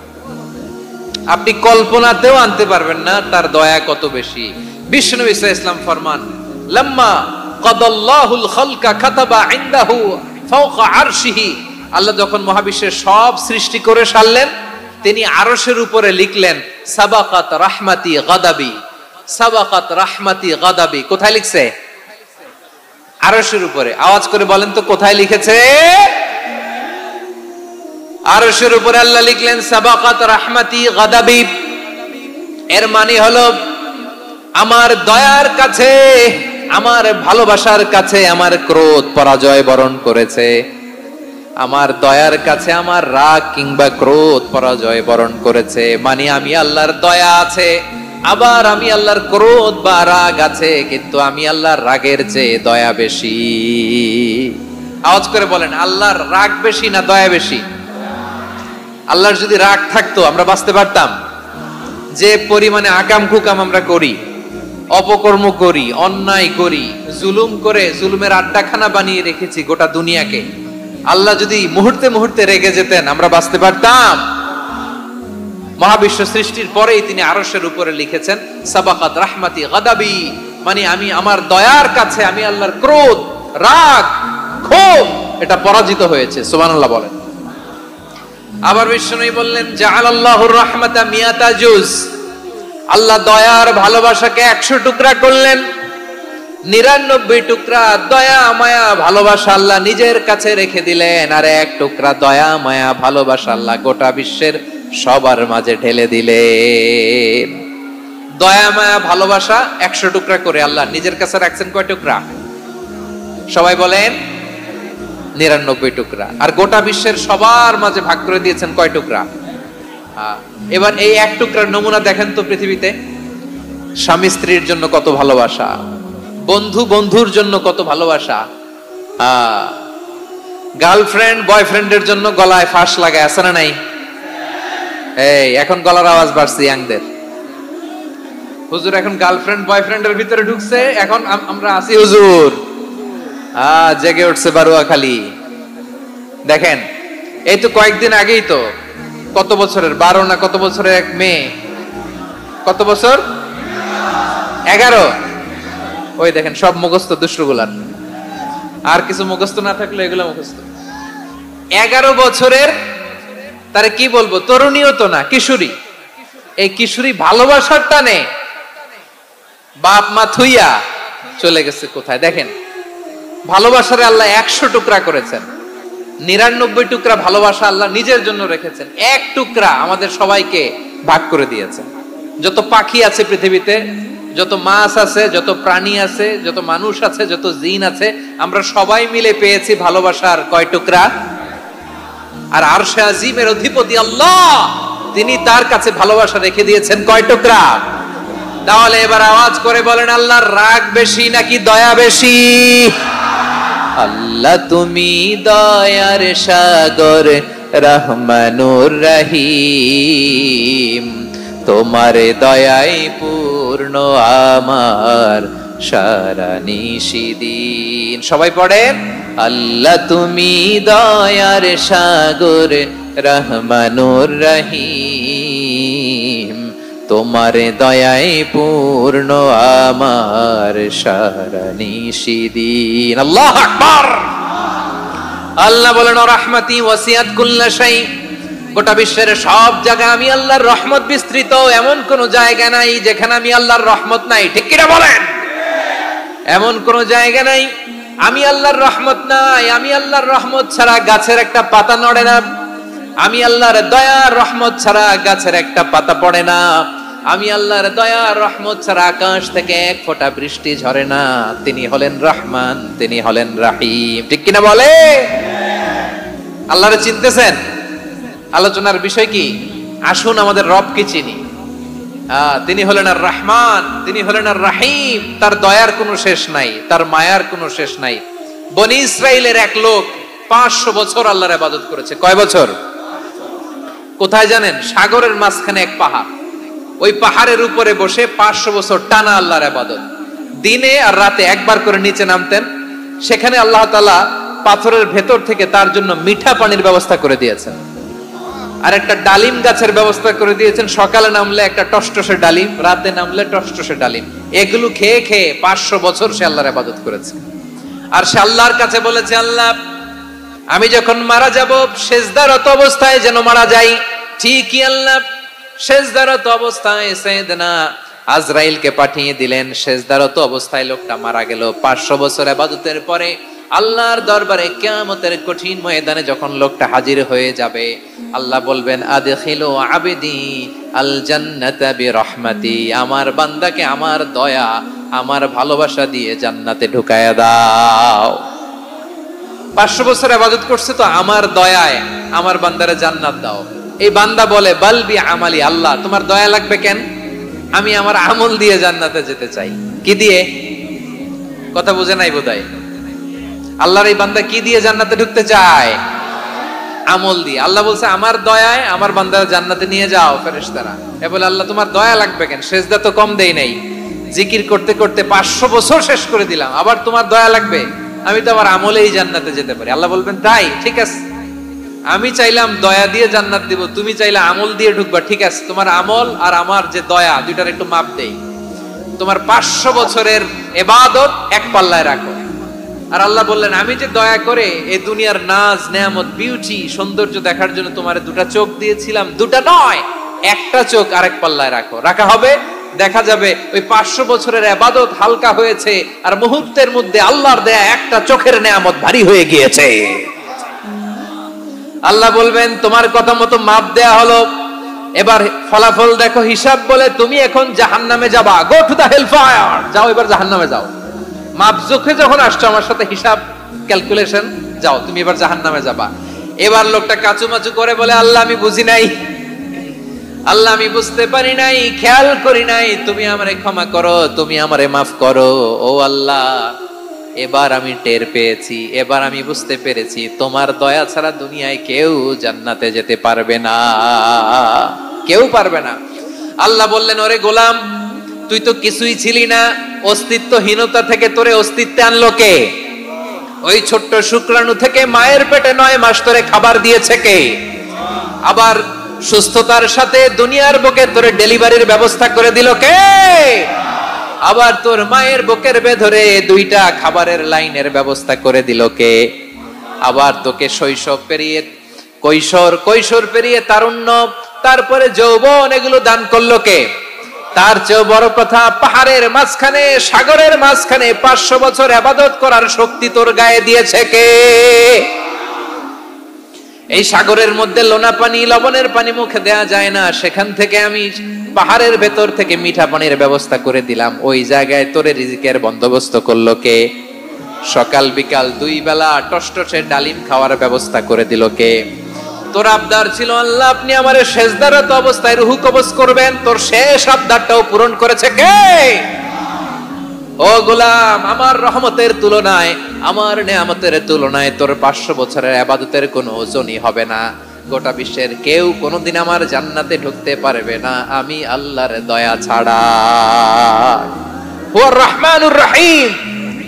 আপনি কল্পনাতেও আনতে পারবেন না তার দয়া কত বেশি। বিশ্বনবী সাল্লাল্লাহু আলাইহি ওয়াসাল্লাম ফরমান, লাম্মা কাদাল্লাহুল খালকা কাতাবা ইনদাহু ফাওকা আরশিহি। আল্লাহ যখন মহাবিশ্বের সব সৃষ্টি করে সারলেন, তিনি আরশের উপরে লিখলেন সাবাকাত রাহমাতি গাদাবি। সাবাকাত রাহমাতি গাদাবি কোথায় লিখছে? আরশের উপরে। আওয়াজ করে বলেন তো কোথায় লিখেছে? আরশের উপরে আল্লাহ লিখলেন সাবাকাত রাহমাতি গাদাবি। এর মানে হলো আমার দয়ার কাছে, আমার ভালোবাসার কাছে আমার ক্রোধ পরাজয় বরণ করেছে। আমার দয়ার কাছে আমার রাগ কিংবা ক্রোধ পরাজয় বরণ করেছে। মানে আমি আল্লাহর দয়া আছে, আবার আমি আল্লাহর ক্রোধ বা রাগ আছে, কিন্তু আমি আল্লাহর রাগের চেয়ে দয়া বেশি। আওয়াজ করে বলেন, আল্লাহর রাগ বেশি না দয়া বেশি? আল্লাহর যদি রাগ থাকতো আমরা বাঁচতে পারতাম? যে পরিমাণে আকাম কুকাম আমরা করি, অপকর্ম করি, অন্যায় করি, জুলুম করে জুলুমের আড্ডাখানা বানিয়ে রেখেছি গোটা দুনিয়াকে, আল্লাহ যদি মুহূর্তে মুহূর্তে রেগে যেতেন আমরা বাঁচতে পারতাম? মহাবিশ্ব সৃষ্টির পরেই তিনি আরশের উপরে লিখেছেন সাবাকাত রাহমাতি গাদাবি, মানে আমি আমার দয়ার কাছে আমি আল্লাহর ক্রোধ, রাগ, ক্ষোভ এটা পরাজিত হয়েছে। সুবহানাল্লাহ বলেন। আবার বিষ্ণু বললেন জাআলাল্লাহুর রাহমাতা মিয়াতা জুজ। আল্লাহ দয়ার ভালোবাসাকে ১০০ টুকরা করলেন, ৯৯ টুকরা দয়া মায়া ভালোবাসা আল্লাহ নিজের কাছে রেখে দিলেন, আর ১ টুকরা দয়া মায়া ভালোবাসা আল্লাহ গোটা বিশ্বের সবার মাঝে ঢেলে দিলেন। দয়া মায়া ভালোবাসা ১০০ টুকরা করে আল্লাহ নিজের কাছে রাখছেন কয় টুকরা? সবাই বলেন ৯৯ টুকরা। আর গোটা বিশ্বের সবার মাঝে ভাগ করে দিয়েছেন কয় টুকরা? এবার এই ১ টুকরার নমুনা দেখেন তো পৃথিবীতে। স্বামী স্ত্রীর জন্য কত ভালোবাসা, বন্ধু বন্ধুর জন্য কত ভালোবাসা, গার্লফ্রেন্ড বয়ফ্রেন্ডের জন্য গলায় ফাঁস লাগায়, আছে না নাই? এই এখন গলার আওয়াজ বাড়ছে ইয়াংদের। হুজুর এখন গার্লফ্রেন্ড বয়ফ্রেন্ডের ভিতরে ঢুকছে, এখন আমরা আছি হুজুর। জেগে উঠছে বারোয়াখালী। দেখেন এই তো কয়েকদিন আগেই তো, কত বছরের ১২ না কত বছরের এক মেয়ে, কত বছর? ১১। ওই দেখেন সব মুখস্থ দুষ্টগুলার, আর কিছু মুখস্থ না থাকলে এগুলো মুখস্থ। ১১ বছরের, তারে কি বলবো, তরুণীও তো না, কিশোরী। এই কিশোরী ভালোবাসার টানে বাপ মা থুইয়া চলে গেছে কোথায়? দেখেন ভালোবাসারে আল্লাহ ১০০ টুকরা করেছেন। 99 টুকরা ভালোবাসা আল্লাহ নিজের জন্য রেখেছেন, এক টুকরা আমাদের সবাইকে ভাগ করে দিয়েছেন। যত পাখি আছে পৃথিবীতে, যত মাছ আছে, যত প্রাণী আছে, যত মানুষ আছে, যত জিন আছে, আমরা সবাই মিলে পেয়েছি ভালোবাসার কয় টুকরা? আর আরশে আজিমের অধিপতি আল্লাহ, তিনি তার কাছে ভালোবাসা রেখে দিয়েছেন কয় টুকরা? তাহলে এবার আওয়াজ করে বলেন, আল্লাহর রাগ বেশি নাকি দয়া বেশি? আল্লাহ তুমি দয়ার সাগর, রহমানুর রহিম, তোমার দয়ায় পূর্ণ আমার সারা নিশিদিন। সবাই পড়েন, আল্লাহ তুমি দয়ার সাগর, রহমানুর রহিম, তোমার দয়ায় পূর্ণ আমার সারা নিশিদিন। আল্লাহু আকবার। আল্লাহ বলেন, রাহমাতি ওয়াসিআত কুল্লা শাই, গোটা বিশ্বের সব জায়গা আমি আল্লাহর রহমত বিস্তৃত, এমন কোন জায়গা নাই যেখানে আমি আল্লাহর রহমত নাই। ঠিক কিনা বলেন? এমন কোন জায়গা নাই আমি আল্লাহর রহমত নাই। আমি আল্লাহর রহমত ছাড়া গাছের একটা পাতা নড়ে না, আমি আল্লাহর দয়ার রহমত ছাড়া গাছের একটা পাতা পড়ে না, আমি আল্লাহর দয়ার রহমত ছাড়া আকাশ থেকে এক ফোঁটা বৃষ্টি ঝরে না। তিনি হলেন রহমান, তিনি হলেন রাহিম। ঠিক কিনা বলে? আল্লাহরে চিনতেছেন? আলোচনার বিষয় কি? আসুন আমাদের রবকে চিনি। তিনি হলেন আর রহমান, তিনি হলেন আর রাহিম। তার দয়ার কোনো শেষ নাই, তার মায়ার কোনো শেষ নাই। বনি ইসরাইলের এক লোক 500 বছর আল্লাহর ইবাদত করেছে। কয় বছর? কোথায় জানেন? সাগরের মাঝখানে এক পাহাড়, ওই পাহাড়ের উপরে বসে 500 বছর টানা আল্লাহর ইবাদত। দিনে আর রাতে একবার করে নিচে নামতেন। সেখানে আল্লাহ তাআলা পাথরের ভেতর থেকে তার জন্য মিঠা পানির ব্যবস্থা করে দিয়েছেন, আর একটা ডালিম গাছের ব্যবস্থা করে দিয়েছেন। সকালে নামলে একটা টসটসে ডালিম, রাতে নামলে টসটসে ডালিম। এগুলো খেয়ে খেয়ে 500 বছর সে আল্লাহর ইবাদত করেছে। আর সে আল্লাহর কাছে বলেছে, আল্লাহ আমি যখন মারা যাব সেজদারত অবস্থায় যেন মারা যাই। ঠিকই আল্লাহ সেজদারত অবস্থায় সাইয়েদনা আজরাইলকে পাঠিয়ে দিলেন। সেজদারত অবস্থায় লোকটা মারা গেল। 500 বছর ইবাদতের পরে আল্লাহর দরবারে কিয়ামতের কঠিন ময়দানে যখন লোকটা হাজির হয়ে যাবে, আল্লাহ বলবেন, আদখিলু আবদি আল জান্নাতা বিরহমাতি, আমার বান্দাকে আমার দয়া, আমার ভালোবাসা দিয়ে জান্নাতে ঢুকায়া দাও। 500 বছর ইবাদত করছে তো আমার দয়ায় আমার বান্দারে জান্নাত দাও। এই বান্দা বলে, বালবি আমালি, আল্লাহ তোমার দয়া লাগবে কেন? আমি আমার আমল দিয়ে জান্নাতে যেতে চাই। কি দিয়ে? কথা বুঝে নাই বোধহয়। আল্লাহর এই বান্দা কি দিয়ে জান্নাতে ঢুকতে চায়? আমল দিয়ে। আল্লাহ বলছে, আমার দয়ায় আমার বান্দারা জান্নাতে নিয়ে যাও। ফেরেশতারা এ বলে, আল্লাহ তোমার দয়া লাগবে কেন? সেজদা তো কম দেই নাই, জিকির করতে করতে 500 বছর শেষ করে দিলাম, আবার তোমার দয়া লাগবে? আমি তো আমার আমলেই জান্নাতে যেতে পারি। আল্লাহ বলবেন, তাই ঠিক আছে, আমি চাইলাম দয়া দিয়ে জান্নাত দিব, তুমি চাইলে আমল দিয়ে ঢুকবা। ঠিক আছে, তোমার আমল আর আমার যে দয়া, দুইটার একটু মাপ দেই। তোমার 500 বছরের ইবাদত এক পাল্লায় রাখো। আর আল্লাহ বললেন, আমি যে দয়া করে এই দুনিয়ার নাজ নেয়ামত বিউটি সৌন্দর্য দেখার জন্য তোমার দুটা চোখ দিয়েছিলাম, দুটা নয় একটা চোখ আরেক পাল্লায় রাখো। রাখা হবে, দেখা যাবে ওই 500 বছরের ইবাদত হালকা হয়েছে, আর মুহূর্তের মধ্যে আল্লাহর দেয়া একটা চোখের নেয়ামত ভারী হয়ে গিয়েছে। আল্লাহ বলবেন, তোমার কথা মতো মাপ দেয়া হলো, এবার ফলাফল দেখো, হিসাব বলে তুমি এখন জাহান্নামে যাবা। Go to the hell fire, যাও এবার জাহান্নামে যাও। মাপ চোখে যখন আসছো আমার সাথে হিসাব ক্যালকুলেশন, যাও তুমি এবার জাহান্নামে যাবা। এবার লোকটা কাচুমাচু করে বলে, আল্লাহ আমি বুঝি নাই, আল্লাহ আমি বুঝতে পারি নাই, খেয়াল করি নাই, তুমি আমারে ক্ষমা করো, তুমি আমারে মাফ করো। ও আল্লাহ, এবার আমি টের পেয়েছি, এবার আমি বুঝতে পেরেছি, তোমার দয়া ছাড়া দুনিয়ায় কেউ জান্নাতে যেতে পারবে না, কেউ পারবে না। আল্লাহ বললেন, ওরে গোলাম, তুই তো কিছুই ছিলি না, অস্তিত্বহীনতা থেকে তোরে অস্তিত্বে আনলো কে? ওই ছোট্ট শুক্রাণু থেকে মায়ের পেটে 9 মাস ধরে খাবার দিয়েছে কে? আবার সুস্থতার সাথে দুনিয়ার বুকে তোরে ডেলিভারির ব্যবস্থা করে দিল কে? আবার তোর মায়ের বুকের ভেতরে 2টা খাবারের লাইনের ব্যবস্থা করে দিল কে? আবার তোকে শৈশব পেরিয়ে কৈশোর পেরিয়ে তারুণ্য, তারপরে যৌবন, এগুলো দান করলো কে? তার চেয়ে বড় কথা, পাহাড়ের মাঝখানে সাগরের মাঝখানে 500 বছর ইবাদত করার শক্তি তোর গায়ে দিয়েছে কে? এই সাগরের মধ্যে লোনা পানি, লবণের পানি মুখে দেয়া যায় না, সেখান থেকে আমি পাহাড়ের ভেতর থেকে মিঠা পানির ব্যবস্থা করে দিলাম। ওই জায়গায় তোরে রিজিকের বন্দোবস্ত করলো কে? সকাল বিকাল 2 বেলা টসটসে ডালিম খাওয়ার ব্যবস্থা করে দিল কে? তোর আবদার ছিল আল্লাহ আপনি আমারে সেজদারত অবস্থায় রুহু কবজ করবেন, তোর শেষ আবদারটাও পূরণ করেছে কে? ও গোলাম, আমার রহমতের তুলনায়, আমার নেয়ামতের তুলনায় তোর 500 বছরের ইবাদতের কোনো ওজনই হবে না। গোটা বিশ্বের কেউ কোনোদিন আমার জান্নাতে ঢুকতে পারবে না আমি আল্লাহর দয়া ছাড়া। হুয়ার রহমানুর রহিম,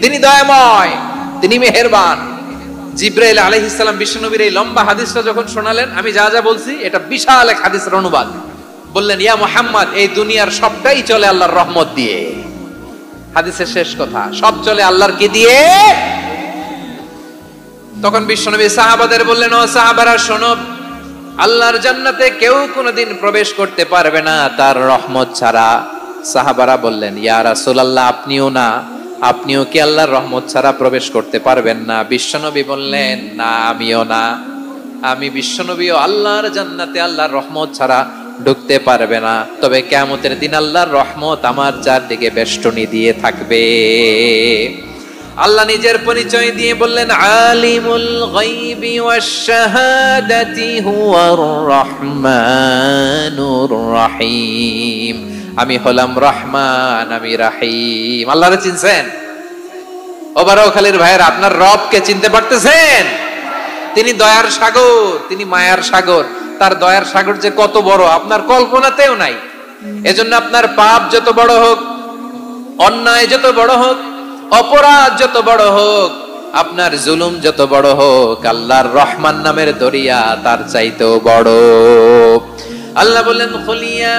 তিনি দয়াময়, তিনি মেহেরবান। জিব্রাইল আলাইহিস সালাম বিশ্বনবীর এই লম্বা হাদিসটা যখন শোনালেন, আমি যা যা বলছি এটা বিশাল এক হাদিসের অনুবাদ। বললেন, ইয়া মুহাম্মদ, এই দুনিয়ার সবটাই চলে আল্লাহর রহমত দিয়ে। হাদিসের শেষ কথা, সব চলে আল্লাহর কি দিয়ে? তখন বিশ্বনবী সাহাবাদের বললেন, ও সাহাবারা শোনো, আল্লাহর জান্নাতে কেউ কোনোদিন প্রবেশ করতে পারবে না তার রহমত ছাড়া। সাহাবারা বললেন, ইয়া রাসূলুল্লাহ, আপনিও না? আপনিও কি আল্লাহর রহমত ছাড়া প্রবেশ করতে পারবেন না? বিশ্বনবী বললেন, না, আমিও না। আমি বিশ্বনবীও আল্লাহর জান্নাতে আল্লাহর রহমত ছাড়া ঢুকতে পারবে না, তবে কিয়ামতের দিন আল্লাহর রহমত আমার চারদিকে বেষ্টনী দিয়ে থাকবে। আল্লাহ নিজের পরিচয় দিয়ে বললেন, আলিমুল গায়বি ওয়াশ শাহাদাতি হুয়ার রহমানুর রহিম। আমি হলাম রহমান, আমি রাহিম। আল্লাহরে চিনছেন? ও বারোখালীর ভাইয়ের, আপনার রবকে চিনতে পারতেছেন? তিনি দয়ার সাগর, তিনি মায়ার সাগর। তার দয়ার সাগর যে কত বড় আপনার কল্পনাতেও নাই। এজন্য আপনার পাপ যত বড় হোক, অন্যায় যত বড় হোক, অপরাধ যত বড় হোক, আপনার জুলুম যত বড় হোক, আল্লাহর রহমান নামের দরিয়া তার চাইতেও বড়। আল্লাহ বললেন, খুলিয়া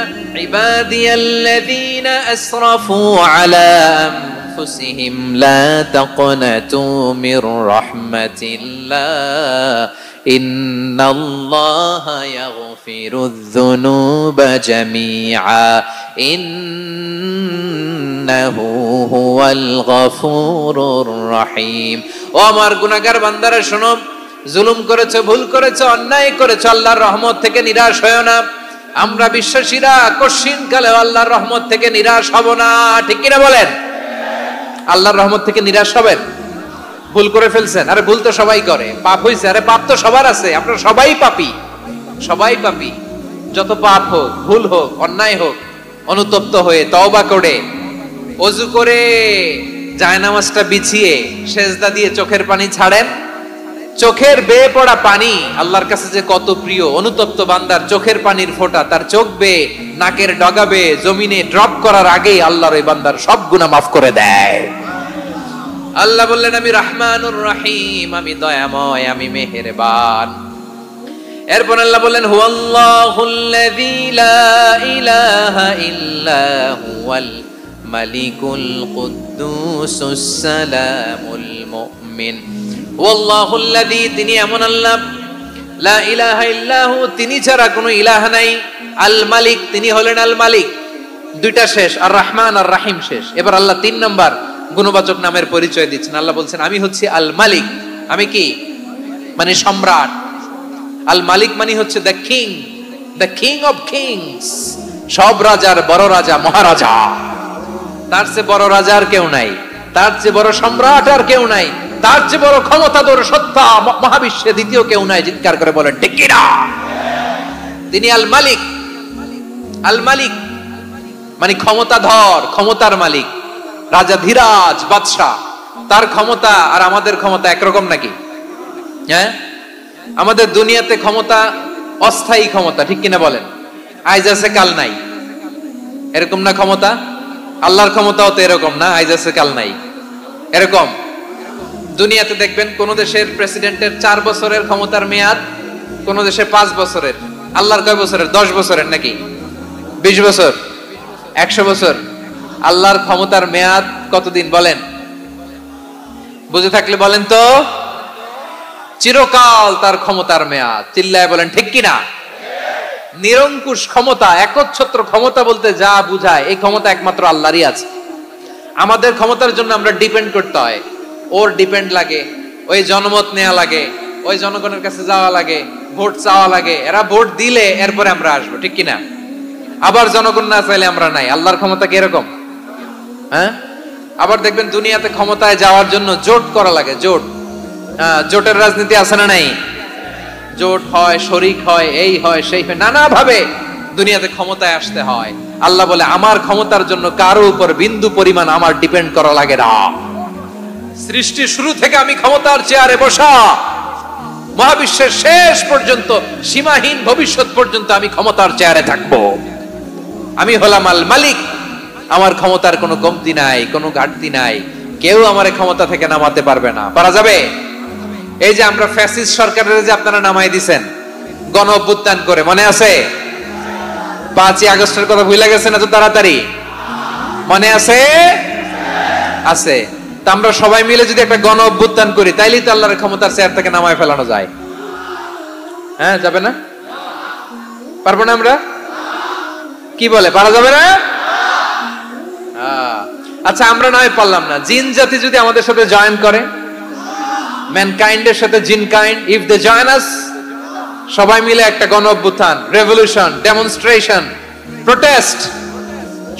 ইবাদিয়াল্লাযীনা আসরাফু আলা আনফুসিহিম লা তাকনাতু মির রাহমাতিল্লাহ ইন্নাল্লাহা ইয়াগফিরুয যুনুবা জামিআ ইন্নাহু হুয়াল গফুরুর রহিম। ও আমার গুনাহগার বান্দারা শোনো, জুলুম করেছো, ভুল করেছো, অন্যায় করেছো, আল্লাহর রহমত থেকে নিরাশ হয়ো না। আমরা বিশ্বাসীরা কঠিন কালে আল্লাহর রহমত থেকে নিরাশ হব না, ঠিক কিনা বলেন? আল্লাহর রহমত থেকে নিরাশ হবেন? ভুল করে ফেলছেন, আরে ভুল তো সবাই করে। পাপ হইছে, আরে পাপ তো সবার আছে, আপনারা সবাই পাপী, সবাই পাপী। যত পাপ হোক, ভুল হোক, অন্যায় হোক, অনুতপ্ত হয়ে তওবা করে, ওযু করে, জায়নামাজটা বিছিয়ে সেজদা দিয়ে চোখের পানি ছাড়েন। চোখের বেয়ে পড়া পানি আল্লাহর কাছে যে কত প্রিয়। অনুতপ্ত বান্দার চোখের পানির ফোঁটা তার চোখ বেয়ে, নাকের ডগা বেয়ে জমিনে ড্রপ করার আগেই আল্লাহর ওই বান্দার সব গুনাহ মাফ করে দেয়। আল্লাহ বললেন, আমি রহমানুর রহিম, আমি দয়াময়, আমি মেহেরবান। এরপর আল্লাহ বললেন, হুয়াল্লাহুল্লাযী লা ইলাহা ইল্লা হুয়াল মালিকুল কুদ্দুসুস সালামুল মুমিন। ওয়াল্লাহুল্লাযী, তিনি এমন আল্লাহ, লা ইলাহা ইল্লাহু, তিনি ছাড়া কোনো ইলাহ নাই। আল মালিক, তিনি হলেন আল মালিক। দুইটা শেষ, আর রহমান আর রাহিম শেষ। এবার আল্লাহ 3 নাম্বার গুণবাচক নামের পরিচয় দিচ্ছেন। আল্লাহ বলছেন, আমি হচ্ছি আল মালিক। আমি কি? মানে সম্রাট। আল মালিক মানে হচ্ছে the king, the king of kings. সব রাজার বড় রাজা, মহারাজা। তার চেয়ে বড় রাজা আর কেউ নাই, তার চেয়ে বড় সম্রাট আর কেউ নাই, তার চেয়ে বড় ক্ষমতাধর সত্তা মহাবিশ্বে দ্বিতীয় কেউ নাই। চিৎকার করে বলেন ঠিক কি না? তিনি আল মালিক। আল মালিক মানে ক্ষমতাধর, ক্ষমতার মালিক, রাজা ধীরাজ বাদশাহ। তার ক্ষমতা আর আমাদের ক্ষমতা একরকম নাকি? হ্যাঁ, আমাদের দুনিয়াতে ক্ষমতা অস্থায়ী ক্ষমতা, ঠিক কিনা বলেন? আইজ আছে কাল নাই, এরকম না ক্ষমতা? আল্লাহর ক্ষমতাও তো এরকম না, আইজ আছে কাল নাই এরকম। দুনিয়াতে দেখবেন কোন দেশের প্রেসিডেন্টের 4 বছরের ক্ষমতার মেয়াদ, কোন দেশে 5 বছরের। আল্লাহর কয় বছরের? 10 বছরের নাকি 20 বছর, 100 বছর। আল্লাহর ক্ষমতার মেয়াদ কতদিন বলেন? বুঝে থাকলে বলেন তো। চিরকাল তার ক্ষমতার মেয়াদ। চিল্লায় বলেন ঠিক কিনা? নিরঙ্কুশ ক্ষমতা, একচ্ছত্র ক্ষমতা বলতে যা বুঝায়, এই ক্ষমতা একমাত্র আল্লাহরই আছে। আমাদের ক্ষমতার জন্য আমরা ডিপেন্ড করতে হয়, ওর ডিপেন্ড লাগে, ওই জনমত নেওয়া লাগে, ওই জনগণের কাছে যাওয়া লাগে, ভোট চাওয়া লাগে, এরা ভোট দিলে এরপরে আমরা আসবো, ঠিক কিনা? আবার জনগণ না চাইলে আমরা নাই। আল্লাহর ক্ষমতা কি এরকম? হ্যাঁ, আবার দেখবেন দুনিয়াতে ক্ষমতায় যাওয়ার জন্য জোট করা লাগে, জোট। জোটের রাজনীতি আছে না নাই? জোট হয়, শরিক হয়, এই হয় সেই হয়, নানা ভাবে দুনিয়াতে ক্ষমতায় আসতে হয়। আল্লাহ বলে আমার ক্ষমতার জন্য কারো উপর বিন্দু পরিমাণ আমার ডিপেন্ড করা লাগে না। সৃষ্টি শুরু থেকে আমি ক্ষমতার চেয়ারে বসা, মহাবিশ্বের শেষ পর্যন্ত, সীমাহীন ভবিষ্যৎ পর্যন্ত আমি ক্ষমতার চেয়ারে থাকবো। আমি হলাম আল মালিক, আমার ক্ষমতার কোনো কমতি নাই, কোনো ঘাটতি নাই। কেউ আমার ক্ষমতা থেকে নামাতে পারবে না। পারা যাবে? এই যে আমরা ফ্যাসিস্ট সরকারের যে আপনারা নামাই দিছেন গণ অভ্যুত্থান করে, মনে আছে? 5ই আগস্টের কথা ভুলে গেছেন এত তাড়াতাড়ি? মনে আছে? আছে। তা আমরা সবাই মিলে যদি একটা গণ অভ্যুত্থান করি, তাইলেই তো আল্লাহর ক্ষমতার চেয়ার থেকে নামায় ফেলানো যায়। হ্যাঁ, যাবে না? পারবো না আমরা? কি বলে, পারা যাবে না? আচ্ছা, আমরা নয় পারলাম না, জিন জাতি যদি আমাদের সাথে জয়েন করে, ম্যানকাইন্ডের সাথে জিনকাইন্ড, ইফ দে জয়েন আস, সবাই মিলে একটা গণ অভ্যুত্থান, রেভলিউশন, ডেমনস্ট্রেশন, প্রোটেস্ট,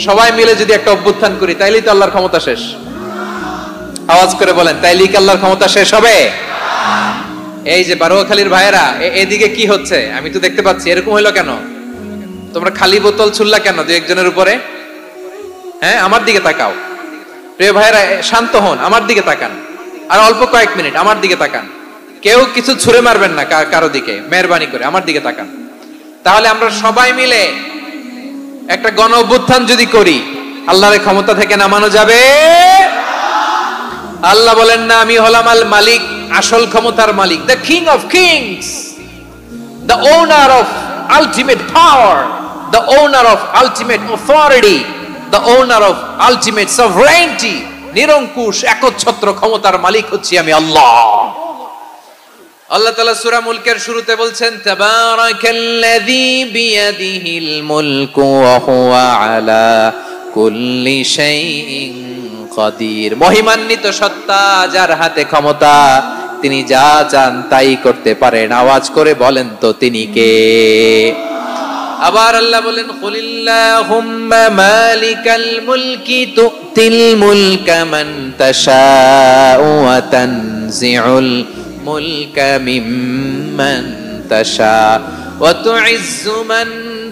সবাই মিলে যদি একটা অভ্যুত্থান করি, তাইলেই তো আল্লাহর ক্ষমতা শেষ। আওয়াজ করে বলেন, তাইলেই কি আল্লাহর ক্ষমতা শেষ হবে? এই যে বারোয়াখালীর ভাইয়েরা, এদিকে কি হচ্ছে আমি তো দেখতে পাচ্ছি, এরকম হইলো কেন? তোমরা খালি বোতল ছুড়লা কেন দুই একজনের উপরে? হ্যাঁ, আমার দিকে তাকাও প্রিয় ভাইয়েরা, শান্ত হন, আমার দিকে তাকান, আর অল্প কয়েক মিনিট আমার দিকে তাকান। কেউ কিছু ছুঁড়ে মারবেন না কারো দিকে, মেহরবানি করে আমার দিকে তাকান। তাহলে আমরা সবাই মিলে একটা গণ অভ্যুত্থান যদি করি, আল্লাহর ক্ষমতা থেকে নামানো যাবে? আল্লাহ বলেন না, আমি হলাম আল মালিক, আসল ক্ষমতার মালিক, the king of kings, the owner of ultimate power, the owner of ultimate authority, the owner of ultimate sovereignty. নিরঙ্কুশ একচ্ছত্র ক্ষমতার মালিক হচ্ছি আমি আল্লাহ। আল্লাহ তাআলা সূরা মুলকের শুরুতে বলছেন, তাবারাকাল্লাযী বিয়াদিহিল মুলকু ওয়া হুয়া আলা কুল্লি শাইইন কাদির। মহিমান্বিত সত্তা, যার হাতে ক্ষমতা, তিনি যা চান তাই করতে পারেন। আওয়াজ করে বলেন তো তিনি কে? আবার আল্লাহ বলেন, কুলিল্লাহুম্মা মালিকাল মুলকি তুতিল মুলকা মান তাশাউ ওয়া তানজিউল মুলকা মিম্মান তাশা ওয়া তুইজ্জু মান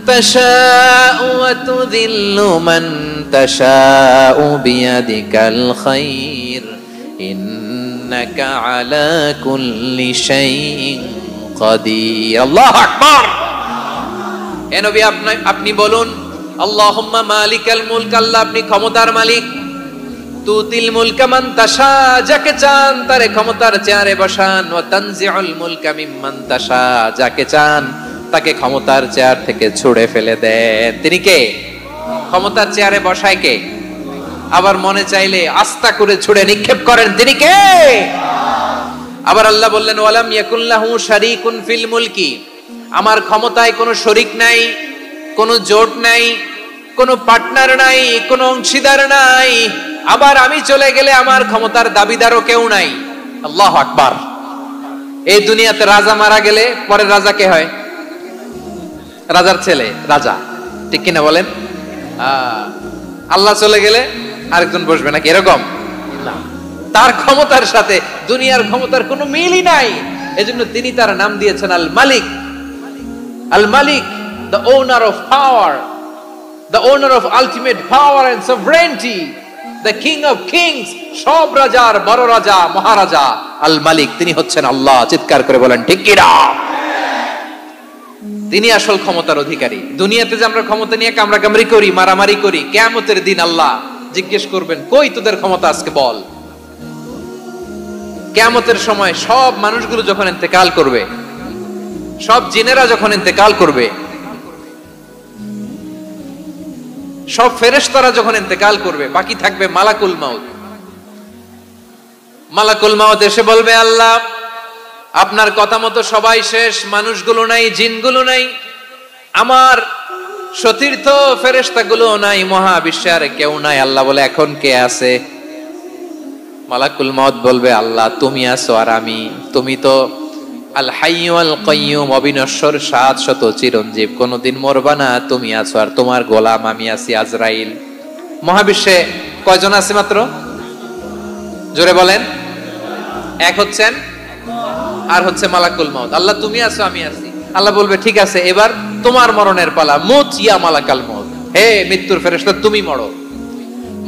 তাশাউ ওয়া তুযিল্লু মান তাশাউ বিয়াদিকাল খায়র ইন্নাকা আলা কুল্লি শাইইন কাদির। আল্লাহু আকবার। এ নবী, আপনি বলুন, আল্লাহুম্মা মালিকাল মুলক, আল্লাহ আপনি ক্ষমতার মালিক, তুতিল মুলকা মান তাশা, যাকে চান তারে ক্ষমতার চেয়ারে বসান, ওয়া তানজিউল মুলকা মিম্মান তাশা, যাকে চান তাকে ক্ষমতার চেয়ার থেকে ছুঁড়ে ফেলে দেন। তিনি কে? ক্ষমতার চেয়ারে বসায় কে? আবার মনে চাইলে আস্তা করে ছুঁড়ে নিক্ষেপ করেন, তিনি কে? আবার আল্লাহ বললেন, ওয়ালাম ইয়াকুল্লাহু শারীকুন ফিল মুলকি, আমার ক্ষমতায় কোনো শরিক নাই, কোনো জোট নাই, কোনো পার্টনার নাই, কোনো অংশীদার নাই। আবার আমি চলে গেলে আমার ক্ষমতার দাবিদারও কেউ নাই। আল্লাহু আকবার। এই দুনিয়াতে রাজা মারা গেলে পরের রাজা কে হয়? রাজার ছেলে রাজা, ঠিক কিনা বলেন? আল্লাহ চলে গেলে আরেকজন বসবে নাকি এরকম? না, তার ক্ষমতার সাথে দুনিয়ার ক্ষমতার কোনো মিলই নাই। এজন্য তিনি তার নাম দিয়েছেন আল মালিক। আল মালিক, the owner of power, the owner of ultimate power and sovereignty, the king of kings, সব রাজার বড় রাজা, মহারাজা আল মালিক, তিনি হচ্ছেন আল্লাহ। চিৎকার করে বলেন ঠিক কি না? তিনি আসল ক্ষমতার অধিকারী। দুনিয়াতে যে আমরা ক্ষমতা নিয়ে কামড়াকামড়ি করি, মারামারি করি, কিয়ামতের দিন আল্লাহ জিজ্ঞেস করবেন, কই তোদের ক্ষমতা আজকে বল। কিয়ামতের সময় সব মানুষগুলো যখন ইন্তেকাল করবে, সব জিনেরা যখন ইন্তেকাল করবে, সব ফেরেশতারা যখন ইন্তেকাল করবে, বাকি থাকবে মালাকুল মাউত। মালাকুল মাউত এসে বলবে, আল্লাহ আপনার কথা মতো সবাই শেষ, মানুষগুলো নাই, জিনগুলো নাই, আমার সতীর্থ ফেরেশতাগুলো নাই, মহাবিশ্বে আর কেউ নাই। আল্লাহ বলে, এখন কে আছে? মালাকুল মাউত বলবে, আল্লাহ তুমি আছো আর আমি। তুমি তো আল হাইয়্যু আল কাইয়্যুম, অবিনশ্বর, শাশ্বত, চিরঞ্জীব, কোনদিন মরবা না, তুমি আছো, আর তোমার গোলাম আমি আছি আজরাইল। মহাবিশ্বে কয়জন আছে মাত্র? জোরে বলেন। এক হচ্ছেন, আর হচ্ছে মালাকুল মউত। আল্লাহ তুমি আছো, আমি আছি। আল্লাহ বলবে ঠিক আছে, এবার তোমার মরণের পালা, মুত ইয়া মালাকাল মউত, হে মৃত্যুর ফেরেশতা তুমি মরো।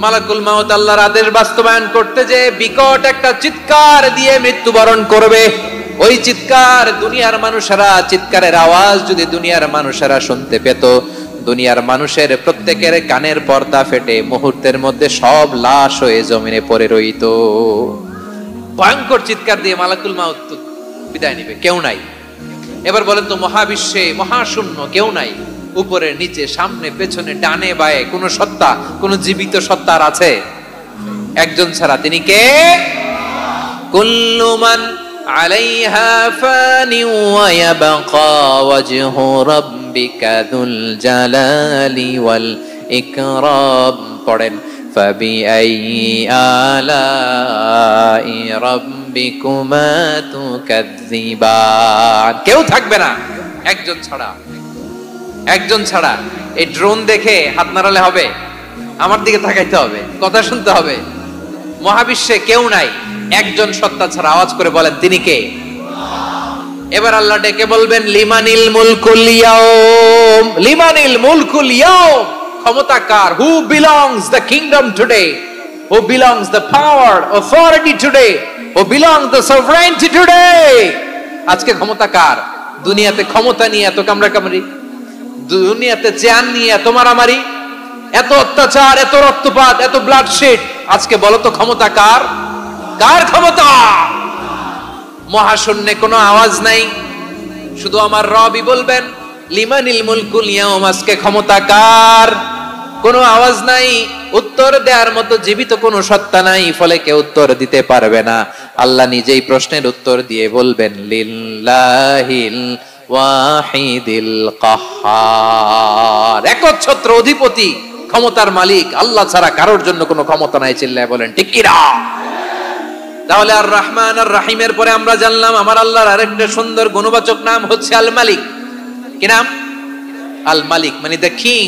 মালাকুল মউত আল্লাহর আদেশ বাস্তবায়ন করতে যে বিকট একটা চিৎকার দিয়ে মৃত্যুবরণ করবে। ওই চিৎকার দুনিয়ার মানুষেরা, চিৎকারের আওয়াজ যদি দুনিয়ার মানুষেরা শুনতে পেত, দুনিয়ার মানুষের প্রত্যেকের কানের পর্দা ফেটে মুহূর্তের মধ্যে সব লাশ হয়ে জমিনে পড়ে রইত। ভয়ঙ্কর চিৎকার দিয়ে মালাকুল মউত বিদায় নিবে, কেউ নাই। এবার বলেন তো, মহাবিশ্বে মহাশূন্য, কেউ নাই, উপরে নিচে সামনে পেছনে ডানে বায়ে কোন সত্তা, কোন জীবিত সত্তার আছে? একজন ছাড়া, তিনি কে? কুল্লু মান আলাইহা ফানি ওয়া ইয়াবকা ওয়াজহু রাব্বিকা যুল জালালি ওয়াল ইকরাম। পড়েন, ফাবিআইয়ি আলাই রাব্বিকুমা তুকাযযিবান। কেউ থাকবে না একজন ছাড়া, একজন ছাড়া। এই ড্রোন দেখে হাত নাড়ালে হবে? আমার দিকে তাকাইতে হবে, কথা শুনতে হবে। মহাবিশ্বে কেউ নাই একজন সত্তা ছাড়া। আওয়াজ করে বলেন, তিনি কে? এবার আল্লাহ ডেকে বলবেন, লিমানিল মুলকুল ইয়াউম, লিমানিল মুলকুল ইয়াউম, ক্ষমতা কার? Who belongs the kingdom today, who belongs the power authority today, who belongs the sovereignty today. আজকে ক্ষমতা কার? দুনিয়াতে ক্ষমতা নিয়ে এত কামড়াকামড়ি, দুনিয়াতে চেয়ার নিয়ে এত মারামারি, এত অত্যাচার, এত রক্তপাত, এত ব্লাডশেড, আজকে বলো তো ক্ষমতা কার? কার ক্ষমতা? মহাশূন্যে কোনো আওয়াজ নাই, শুধু আমার রবই বলবেন লিমানিল মুলকুল ইয়াউম, আজকে ক্ষমতা কার? কোনো আওয়াজ নাই, উত্তর দেওয়ার মতো জীবিত কোনো সত্তা নাই, ফলে কেউ উত্তর দিতে পারবে না। আল্লাহ নিজেই প্রশ্নের উত্তর দিয়ে বলবেন, লিল্লাহিল ওয়াহিদিল কাহ্হার, একচ্ছত্র অধিপতি, ক্ষমতার মালিক আল্লাহ ছাড়া কারোর জন্য কোনো ক্ষমতা নাই। চিল্লায় বলেন ঠিক কি না? তাহলে আর রহমান আর রাহিমের পরে আমরা জানলাম আমার আল্লাহর আরেকটা সুন্দর গুণবাচক নাম হচ্ছে আল মালিক। কি নাম? আল মালিক, মানে দ্য কিং,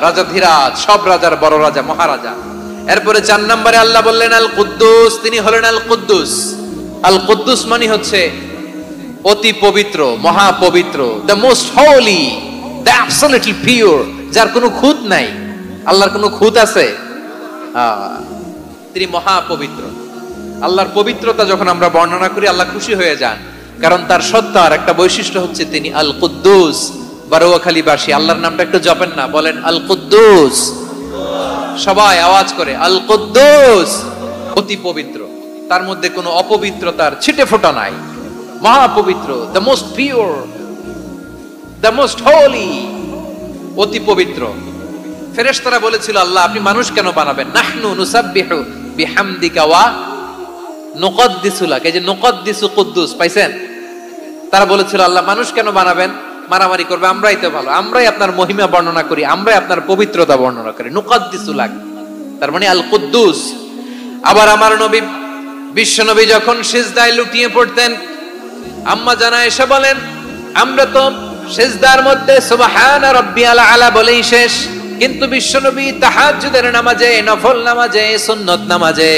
রাজাধিরাজ, সব রাজার বড় রাজা, মহারাজা। এরপরে 4 নম্বরে আল্লাহ বললেন আল কুদ্দুস, তিনি হলেন আল কুদ্দুস। আল কুদ্দুস মানে হচ্ছে অতি পবিত্র, মহা পবিত্র, the most Holi, the absolutely pure, যার কোনো খুঁত নাই। আল্লাহর কোনো খুঁত আছে? তিনি মহা পবিত্র। আল্লাহর পবিত্রতা যখন আমরা বর্ণনা করি আল্লাহ খুশি হয়ে যান, কারণ তার সত্তার একটা বৈশিষ্ট্য হচ্ছে তিনি আল কুদ্দুস। বারোয়াখালীবাসী আল্লাহর নামটা একটু জপেন না, বলেন আল কুদ্দুস, সবাই আওয়াজ করে আল কুদ্দুস। অতি পবিত্র, তার মধ্যে কোনো অপবিত্রতার ছিটে ফোঁটা নাই, মহা পবিত্র, the most pure, the most Holi, অতি পবিত্র। ফেরেশতারা বলেছিল, আল্লাহ আপনি মানুষ কেন বানাবেন? নাহনু নুসাব্বিহু বিহামদিকা ওয়া নুকদ্দিসু লাক। এই যে নুকদ্দিসু কুদ্দুস পাইছেন? তারা বলেছিল, আল্লাহ মানুষ কেন বানাবেন? মারামারি করবে, আমরাই তো ভালো, আমরাই আপনার মহিমা বর্ণনা করি, আমরাই আপনার পবিত্রতা বর্ণনা করি। নুকদ্দিসু লাক, তার মানে আল কুদ্দুস। আবার আমার নবী, বিশ্ব নবী যখন সিজদায় লুটিয়ে পড়তেন, আম্মা জানা এসে বলেন, আমরা তো সিজদার মধ্যে সুবহানা রাব্বিয়াল আলা বলেই শেষ, কিন্তু বিশ্বনবী তাহাজ্জুদের নামাজে, নফল নামাজে, সুন্নত নামাজে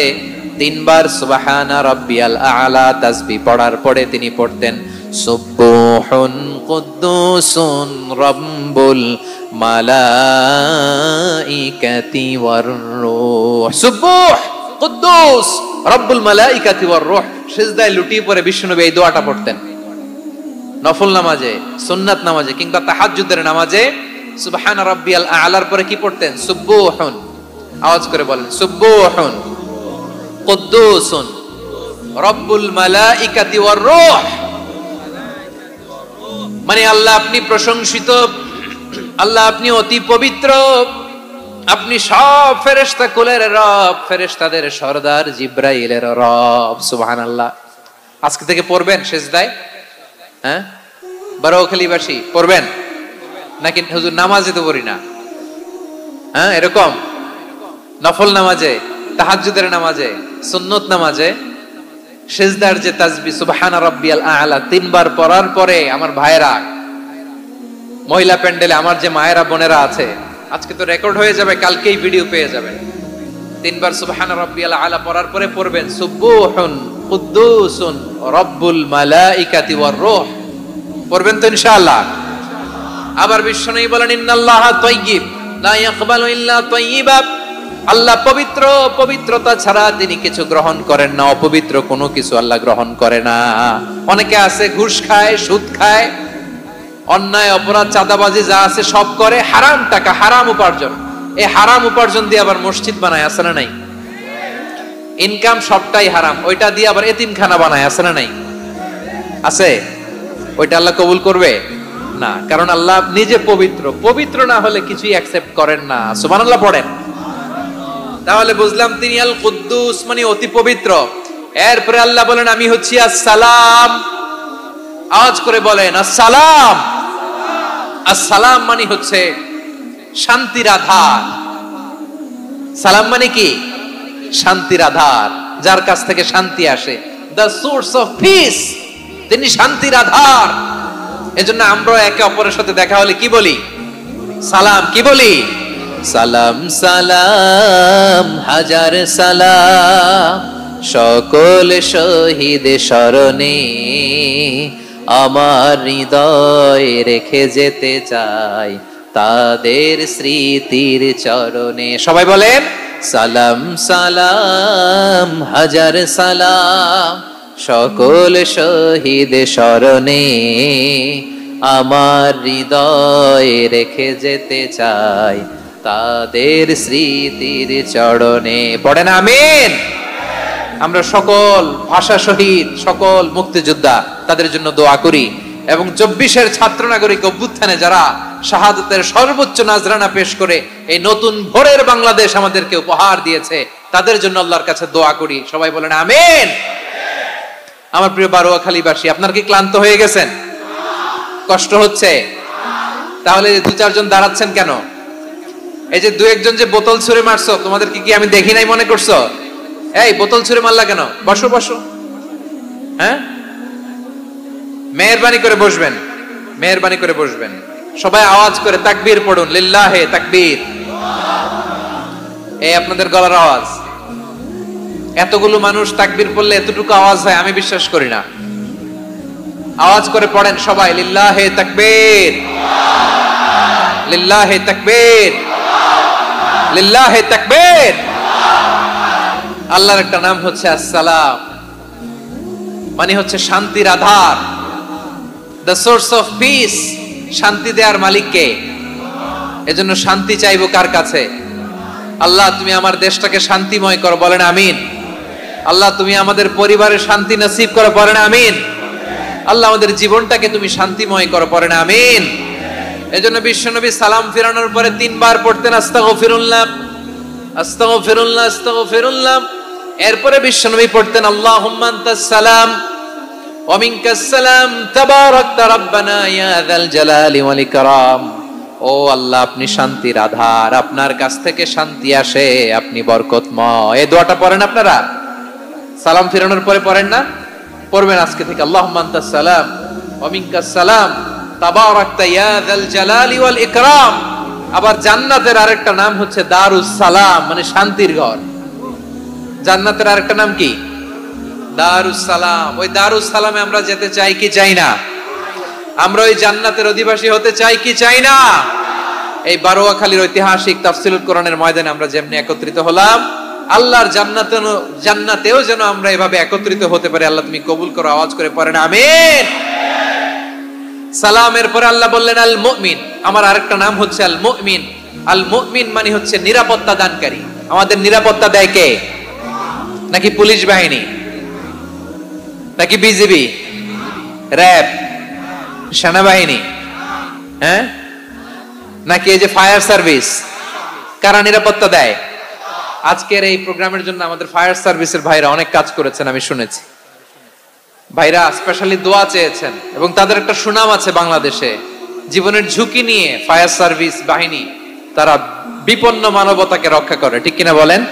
3 বার সুবহানা রাব্বিয়াল আলা তাসবিহ পড়ার পরে তিনি পড়তেন সুবহুন কুদ্দুসুন রাব্বুল মালাইকাতি ওয়ার রূহ। সুবহ কুদ্দুস রব্বুল মালাইকাতি ওয়ার রূহ। সিজদায় লুটিয়ে পড়ে বিশ্বনবী এই দোয়াটা পড়তেন। নফল নামাজে, সুন্নাত নামাজে কিংবা তাহাজ্জুদের নামাজে সুবহান রাব্বিয়াল আলার পরে কি পড়তেন? সুবহুন। আওয়াজ করে বলেন, সুবহুন কুদ্দুসুন রব্বুল মালাইকাতি ওয়ার রূহ। মানে আল্লাহ আপনি প্রশংসিত, আল্লাহ আপনি অতি পবিত্র, আপনি সব ফেরেশতা কুলের রব, ফেরেশতাদের সরদার জিব্রাইলের রব। সুবহানাল্লাহ। আজকে থেকে পড়বেন সিজদায়? হ্যাঁ, বারোখালীবাসী পড়বেন নাকি? হুজুর নামাজে তো পড়ি না। হ্যাঁ, এরকম নফল নামাজে, তাহাজ্জুদের নামাজে, সুন্নত নামাজে সিজদার যে তাসবিহ সুবহানা রাব্বিয়াল আ'লা তিনবার পড়ার পরে আমার ভাইরা, মহিলা প্যান্ডেলে আমার যে মায়েরা বোনেরা আছে, আজকে তো রেকর্ড হয়ে যাবে, কালকেই ভিডিও পেয়ে যাবেন। তিনবার সুবহানা রাব্বিয়াল আ'লা পড়ার পরে পড়বেন সুবহুন কুদ্দুসুন রাব্বুল মালাইকাতি ওয়ার রূহ, পড়বেন তো ইনশাআল্লাহ। আবার বিশ্বনবী বলেন ইন্নাল্লাহা তাইয়্যিব লা ইয়াকবালু ইল্লা তাইয়্যিবা, আল্লাহ পবিত্র, পবিত্রতা ছাড়া তিনি কিছু গ্রহণ করেন না, অপবিত্র কোনো কিছু আল্লাহ গ্রহণ করে না। অনেকে আছে ঘুষ খায়, সুদ খায়, অন্যায় অপরাধ চাঁদাবাজি যা আছে সব করে, হারাম টাকা, হারাম উপার্জন। এই হারাম উপার্জন দিয়ে আবার মসজিদ বানায়, আছে না নাই? ইনকাম সবটাই হারাম, ওইটা দিয়ে আবার এতিমখানা বানায়, আছে না নাই? আছে। ওইটা আল্লাহ কবুল করবে না, কারণ আল্লাহ নিজে পবিত্র, পবিত্র না হলে কিছুই অ্যাকসেপ্ট করেন না। সুবহানাল্লাহ পড়েন। তাহলে বুঝলাম তিনি আল কুদ্দুস মানে অতি পবিত্র। এরপরে আল্লাহ বলেন আমি হচ্ছি আসসালাম। আওয়াজ করে বলেন আসসালাম। আসসালাম মানে হচ্ছে শান্তির আধার। সালাম মানে কি? শান্তির আধার, যার কাছ থেকে শান্তি আসে। দ্য সোর্স অফ পিস, তিনি শান্তির আধার। এজন্য আমরা একে অপরের সাথে দেখা হলে কি বলি? সালাম। কি বলি? সালাম সালাম হাজার সালাম, সকল শহীদ স্মরণে আমার হৃদয় রেখে যেতে চাই তাদের স্মৃতির চরণে। সবাই বলেন সালাম সালাম হাজার সালাম, সকল শহীদ স্মরণে আমার হৃদয় রেখে যেতে চাই তাদের স্মৃতির চরণে। পড়েন আমিন। আমরা সকল ভাষা শহীদ, সকল মুক্তিযোদ্ধা, তাদের জন্য দোয়া করি। এবং 24-এর ছাত্র নাগরিক অভ্যুত্থানে যারা শাহাদাতের সর্বোচ্চ নাজরানা পেশ করে এই নতুন ভোরের বাংলাদেশ আমাদেরকে উপহার দিয়েছে, তাদের জন্য আল্লাহর কাছে দোয়া করি। সবাই বলেন আমিন। আমার প্রিয় বারোয়াখালীবাসী, আপনার কি ক্লান্ত হয়ে গেছেন? কষ্ট হচ্ছে? তাহলে 2-4 জন দাঁড়াচ্ছেন কেন? এই যে 2-1 জন যে বোতল ছুঁড়ে মারছো, তোমাদের কি আমি দেখি নাই মনে করছো? এই বোতল ছুঁড়ে মারলা কেন? বসো বসো। হ্যাঁ, মেহেরবানি করে বসবেন, মেহেরবানি করে বসবেন। সবাই আওয়াজ করে তাকবীর পড়ুন, লিল্লাহে তাকবীর। এই আপনাদের গলার আওয়াজ। এতগুলো মানুষ তাকবীর পড়লে এতটুকু আওয়াজ হয় আমি বিশ্বাস করি না। আওয়াজ করে পড়েন সবাই, লিল্লাহে তাকবীর, লিল্লাহে তাকবীর, লিল্লাহে তাকবীর। আল্লাহর একটা নাম হচ্ছে আসসালাম, মানে হচ্ছে শান্তির আধার, দ্য সোর্স অফ পিস। শান্তি দেওয়ার মালিক কে? এজন্য শান্তি চাইবো কার কাছে? আল্লাহ তুমি আমার দেশটাকে শান্তিময় করো, বলেন আমিন। আল্লাহ তুমি আমাদের পরিবারে শান্তি নসিব করো, বলেন আমিন। আল্লাহ আমাদের জীবনটাকে তুমি শান্তিময় করো, পড়েন আমিন। এজন্য বিশ্বনবী সালাম ফিরানোর পরে 3 বার পড়তেন আস্তাগফিরুল্লাহ, আস্তাগফিরুল্লাহ, আস্তাগফিরুল্লাহ। এরপরে বিশ্বনবী পড়তেন আল্লাহুম্মা আনতাস সালাম ওয়া মিনকাস সালাম তাবারাকতা রাব্বানা ইয়া যাল জালালি ওয়াল ইকরাম। ও আল্লাহ আপনি শান্তির আধার, আপনার কাছ থেকে শান্তি আসে, আপনি বরকতময়। এই দোয়াটা পড়েন আপনারা? সালাম ফিরানোর পরে পড়েন না? পড়বেন আজকে থেকে। আল্লাহুম্মা আনতাস সালাম ওয়া মিনকাস সালাম তাবারাকতা ইয়া যাল জালালি ওয়াল ইকরাম। আবার জান্নাতের আরেকটা নাম হচ্ছে দারুস সালাম, মানে শান্তির ঘর। জান্নাতের আরেকটা নাম কি? দারুস সালাম। ওই দারুস সালামে আমরা যেতে চাই কি চাই না? আমরা ওই জান্নাতের অধিবাসী হতে চাই কি চাই না? এই বারোয়াখালীর ঐতিহাসিক তাফসীরুল কোরআনের ময়দানে আমরা যেমনি একত্রিত হলাম, আল্লাহর জান্নাতেও যেন আমরা এভাবে একত্রিত হতে পারি। আল্লাহ তুমি কবুল করো। আওয়াজ করে পড়েন আমিন। সালামের পরে আল্লাহ বললেন আল মুমিন। আমার আরেকটা নাম হচ্ছে আল মুমিন। আল মুমিন মানে হচ্ছে নিরাপত্তা দানকারী। আমাদের নিরাপত্তা দেয় কে? নাকি পুলিশ বাহিনী, নাকি বিজিবি, র্যাব, সেনাবাহিনী, হ্যাঁ, নাকি এই যে ফায়ার সার্ভিস? কারা নিরাপত্তা দেয়? আজকের এই প্রোগ্রামের জন্য আমাদের ফায়ার সার্ভিসের ভাইরা অনেক কাজ করেছেন, আমি শুনেছি। ভাইরা স্পেশালি দোয়া চেয়েছেন এবং তাদের একটা সুনাম আছে বাংলাদেশে। জীবনের ঝুঁকি নিয়ে ফায়ার সার্ভিস বাহিনী তারা বিপন্ন মানবতাকে রক্ষা করে, ঠিক কিনা বলেন?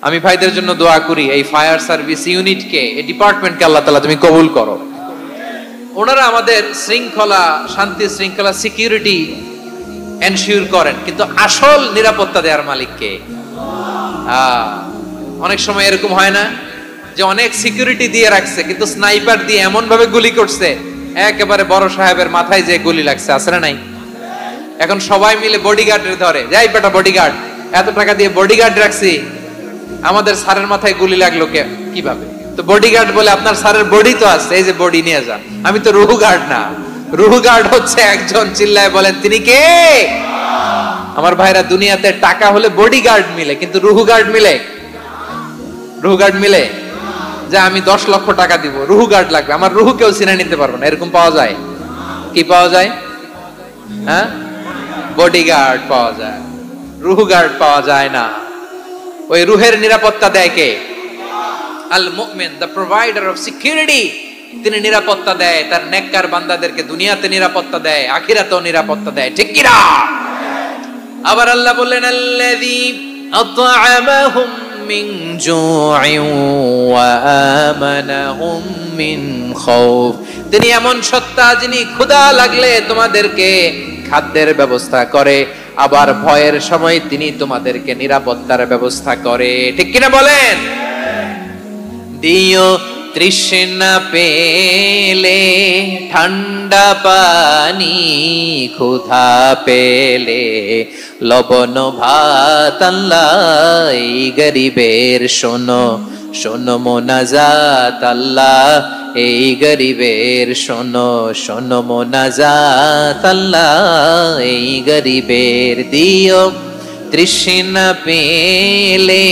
আমি ভাইদের জন্য দোয়া করি, এই ফায়ার সার্ভিস ইউনিটকে, এই ডিপার্টমেন্টকে আল্লাহ তাআলা তুমি কবুল করো। ওনারা আমাদের শৃঙ্খলা, শান্তি শৃঙ্খলা, সিকিউরিটি এনশিওর করেন, কিন্তু আসল নিরাপত্তা দেওয়ার মালিক কে? অনেক সময় এরকম হয় না যে অনেক সিকিউরিটি দিয়ে রাখছে, কিন্তু স্নাইপার দিয়ে এমন ভাবে গুলি করছে একেবারে বড় সাহেবের মাথায় যে গুলি লাগছে, আছে না নাই? এখন সবাই মিলে বডিগার্ডের ধরে, যাই বেটা বডিগার্ড, এত টাকা দিয়ে বডিগার্ড রাখছি, আমাদের স্যারের মাথায় গুলি লাগলো কিভাবে? তো বডিগার্ড বলে আপনার স্যারের বডি তো আছে, এই যে বডি নিয়ে যান, আমি তো রুহু গার্ড না। রুহু গার্ড হচ্ছে একজন, চিল্লায় বলেন তিনি কে? আমার ভাইরা, দুনিয়াতে টাকা হলে বডিগার্ড মিলে, কিন্তু রুহু গার্ড মিলে? রুহু গার্ড মিলে? যে আমি 10 লক্ষ টাকা দিব, রুহু গার্ড লাগবে, আমার রুহু কেউ চিনে নিতে পারবে না, এরকম পাওয়া যায়? কি পাওয়া যায়? হ্যাঁ, বডিগার্ড পাওয়া যায়, রুহু গার্ড পাওয়া যায় না। ওই রুহের নিরাপত্তা দেয় কে? আল মুমিন, দ্য প্রোভাইডার অফ সিকিউরিটি। তিনি নিরাপত্তা দেয় তার নেককার বান্দাদেরকে, দুনিয়াতে নিরাপত্তা দেয়, আখিরাতেও নিরাপত্তা দেয়, ঠিক কি না? আবার আল্লাহ বললেন, আল্লাযী আত'আমাহুম মিন জু'ইন ওয়া আমানাহুম মিন খাউফ। তিনি এমন সত্তা যিনি ক্ষুধা লাগলে তোমাদেরকে খাদ্যের ব্যবস্থা করে, আবার ভয়ের সময় তিনি তোমাদেরকে নিরাপত্তার ব্যবস্থা করে, ঠিক কিনা বলেন? দিও তৃষ্ণা পেলে ঠান্ডা পানি, ক্ষুধা পেলে লবণ ভাত, আল্লাহ এই গরিবের শোনো শোনো মোনাজাত, আল্লাহ এই গরিবের শোনো শোনো মোনাজাত, আল্লাহ এই গরিবের। দিও তৃষ্ণা পেলে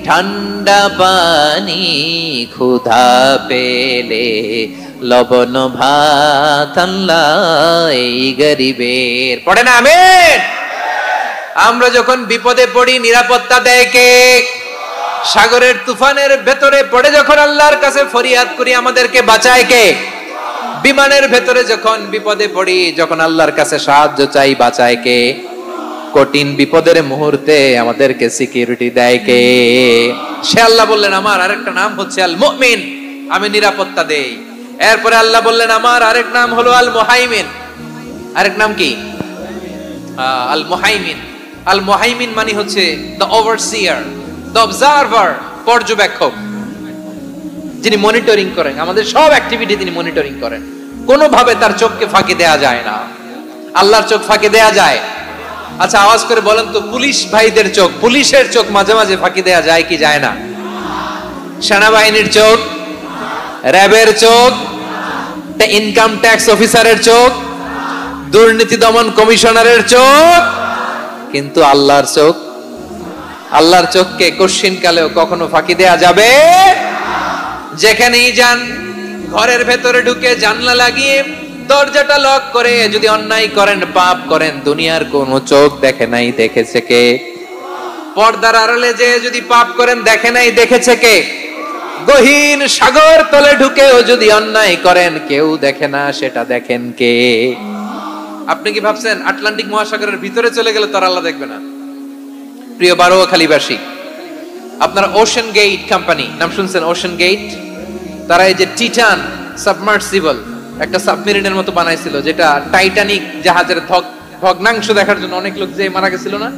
ঠান্ডা পানি, ক্ষুধা পেলে লবণ ভাত, আল্লাহ এই গরিবের। পড়ে না আমিন? আমরা যখন বিপদে পড়ি নিরাপত্তা দেয় কে? সাগরের তুফানের ভেতরে পড়ে যখন আল্লাহর কাছে ফরিয়াদ করি আমাদেরকে বাঁচায় কে? বিমানের ভেতরে যখন বিপদে পড়ি, যখন আল্লাহর কাছে সাহায্য চাই, বাঁচায় কে? কঠিন বিপদের মুহূর্তে আমাদেরকে সিকিউরিটি দেয় কে? সে আল্লাহ বললেন, আমার আরেকটা নাম হচ্ছে আল মুমিন, আমি নিরাপত্তা দেই। এরপরে আল্লাহ বললেন, আমার আরেক নাম হলো আল মুহাইমিন। আরেক নাম কি? আল মুহাইমিন। আল মুহাইমিন মানে হচ্ছে দ্য ওভারসিয়ার, দ্য অবজারভার, পর্যবেক্ষক, যিনি মনিটরিং করেন আমাদের সব অ্যাক্টিভিটি, তিনি মনিটরিং করেন। কোনোভাবে তার চোখকে ফাঁকি দেয়া যায় না। আল্লাহর চোখ ফাঁকি দেয়া যায়? আচ্ছা আওয়াজ করে বলেন তো, পুলিশ ভাইদের চোখ, পুলিশের চোখ মাঝে মাঝে ফাঁকি দেয়া যায় কি যায় না? সেনাবাহিনীর চোখ, র্যাবের চোখ, ইনকাম ট্যাক্স অফিসারের চোখ, দুর্নীতি দমন কমিশনারের চোখ, কিন্তু আল্লাহর চোখ? আল্লাহর চোখকে কশ্চিন কালেও কখনো ফাঁকি দেয়া যাবে? যেখানেই যান, ঘরের ভেতরে ঢুকে জানলা লাগিয়ে দরজাটা লক করে যদি অন্যায় করেন, পাপ করেন, দুনিয়ার কোন চোখ দেখে নাই, দেখেছে কে? পর্দার আড়ালে যে যদি পাপ করেন, দেখে নাই, দেখেছে কে? গহীন সাগর তলে ঢুকেও যদি অন্যায় করেন, কেউ দেখে না, সেটা দেখেন কে? আপনি কি ভাবছেন আটলান্টিক মহাসাগরের ভিতরে চলে গেলে তার আল্লাহ দেখবে না? প্রিয় বারোয়াখালীবাসী, আপনারা ওশেন গেট কোম্পানি নাম শুনছেন? ওশেন গেট, তারা এই যে টিটান সাবমার্সিবল একটা সাবমেরিনের মতো বানাইছিল, যেটা টাইটানিক জাহাজের ভগ্নাংশ দেখার জন্য অনেক লোক যে মারা গেছিল না,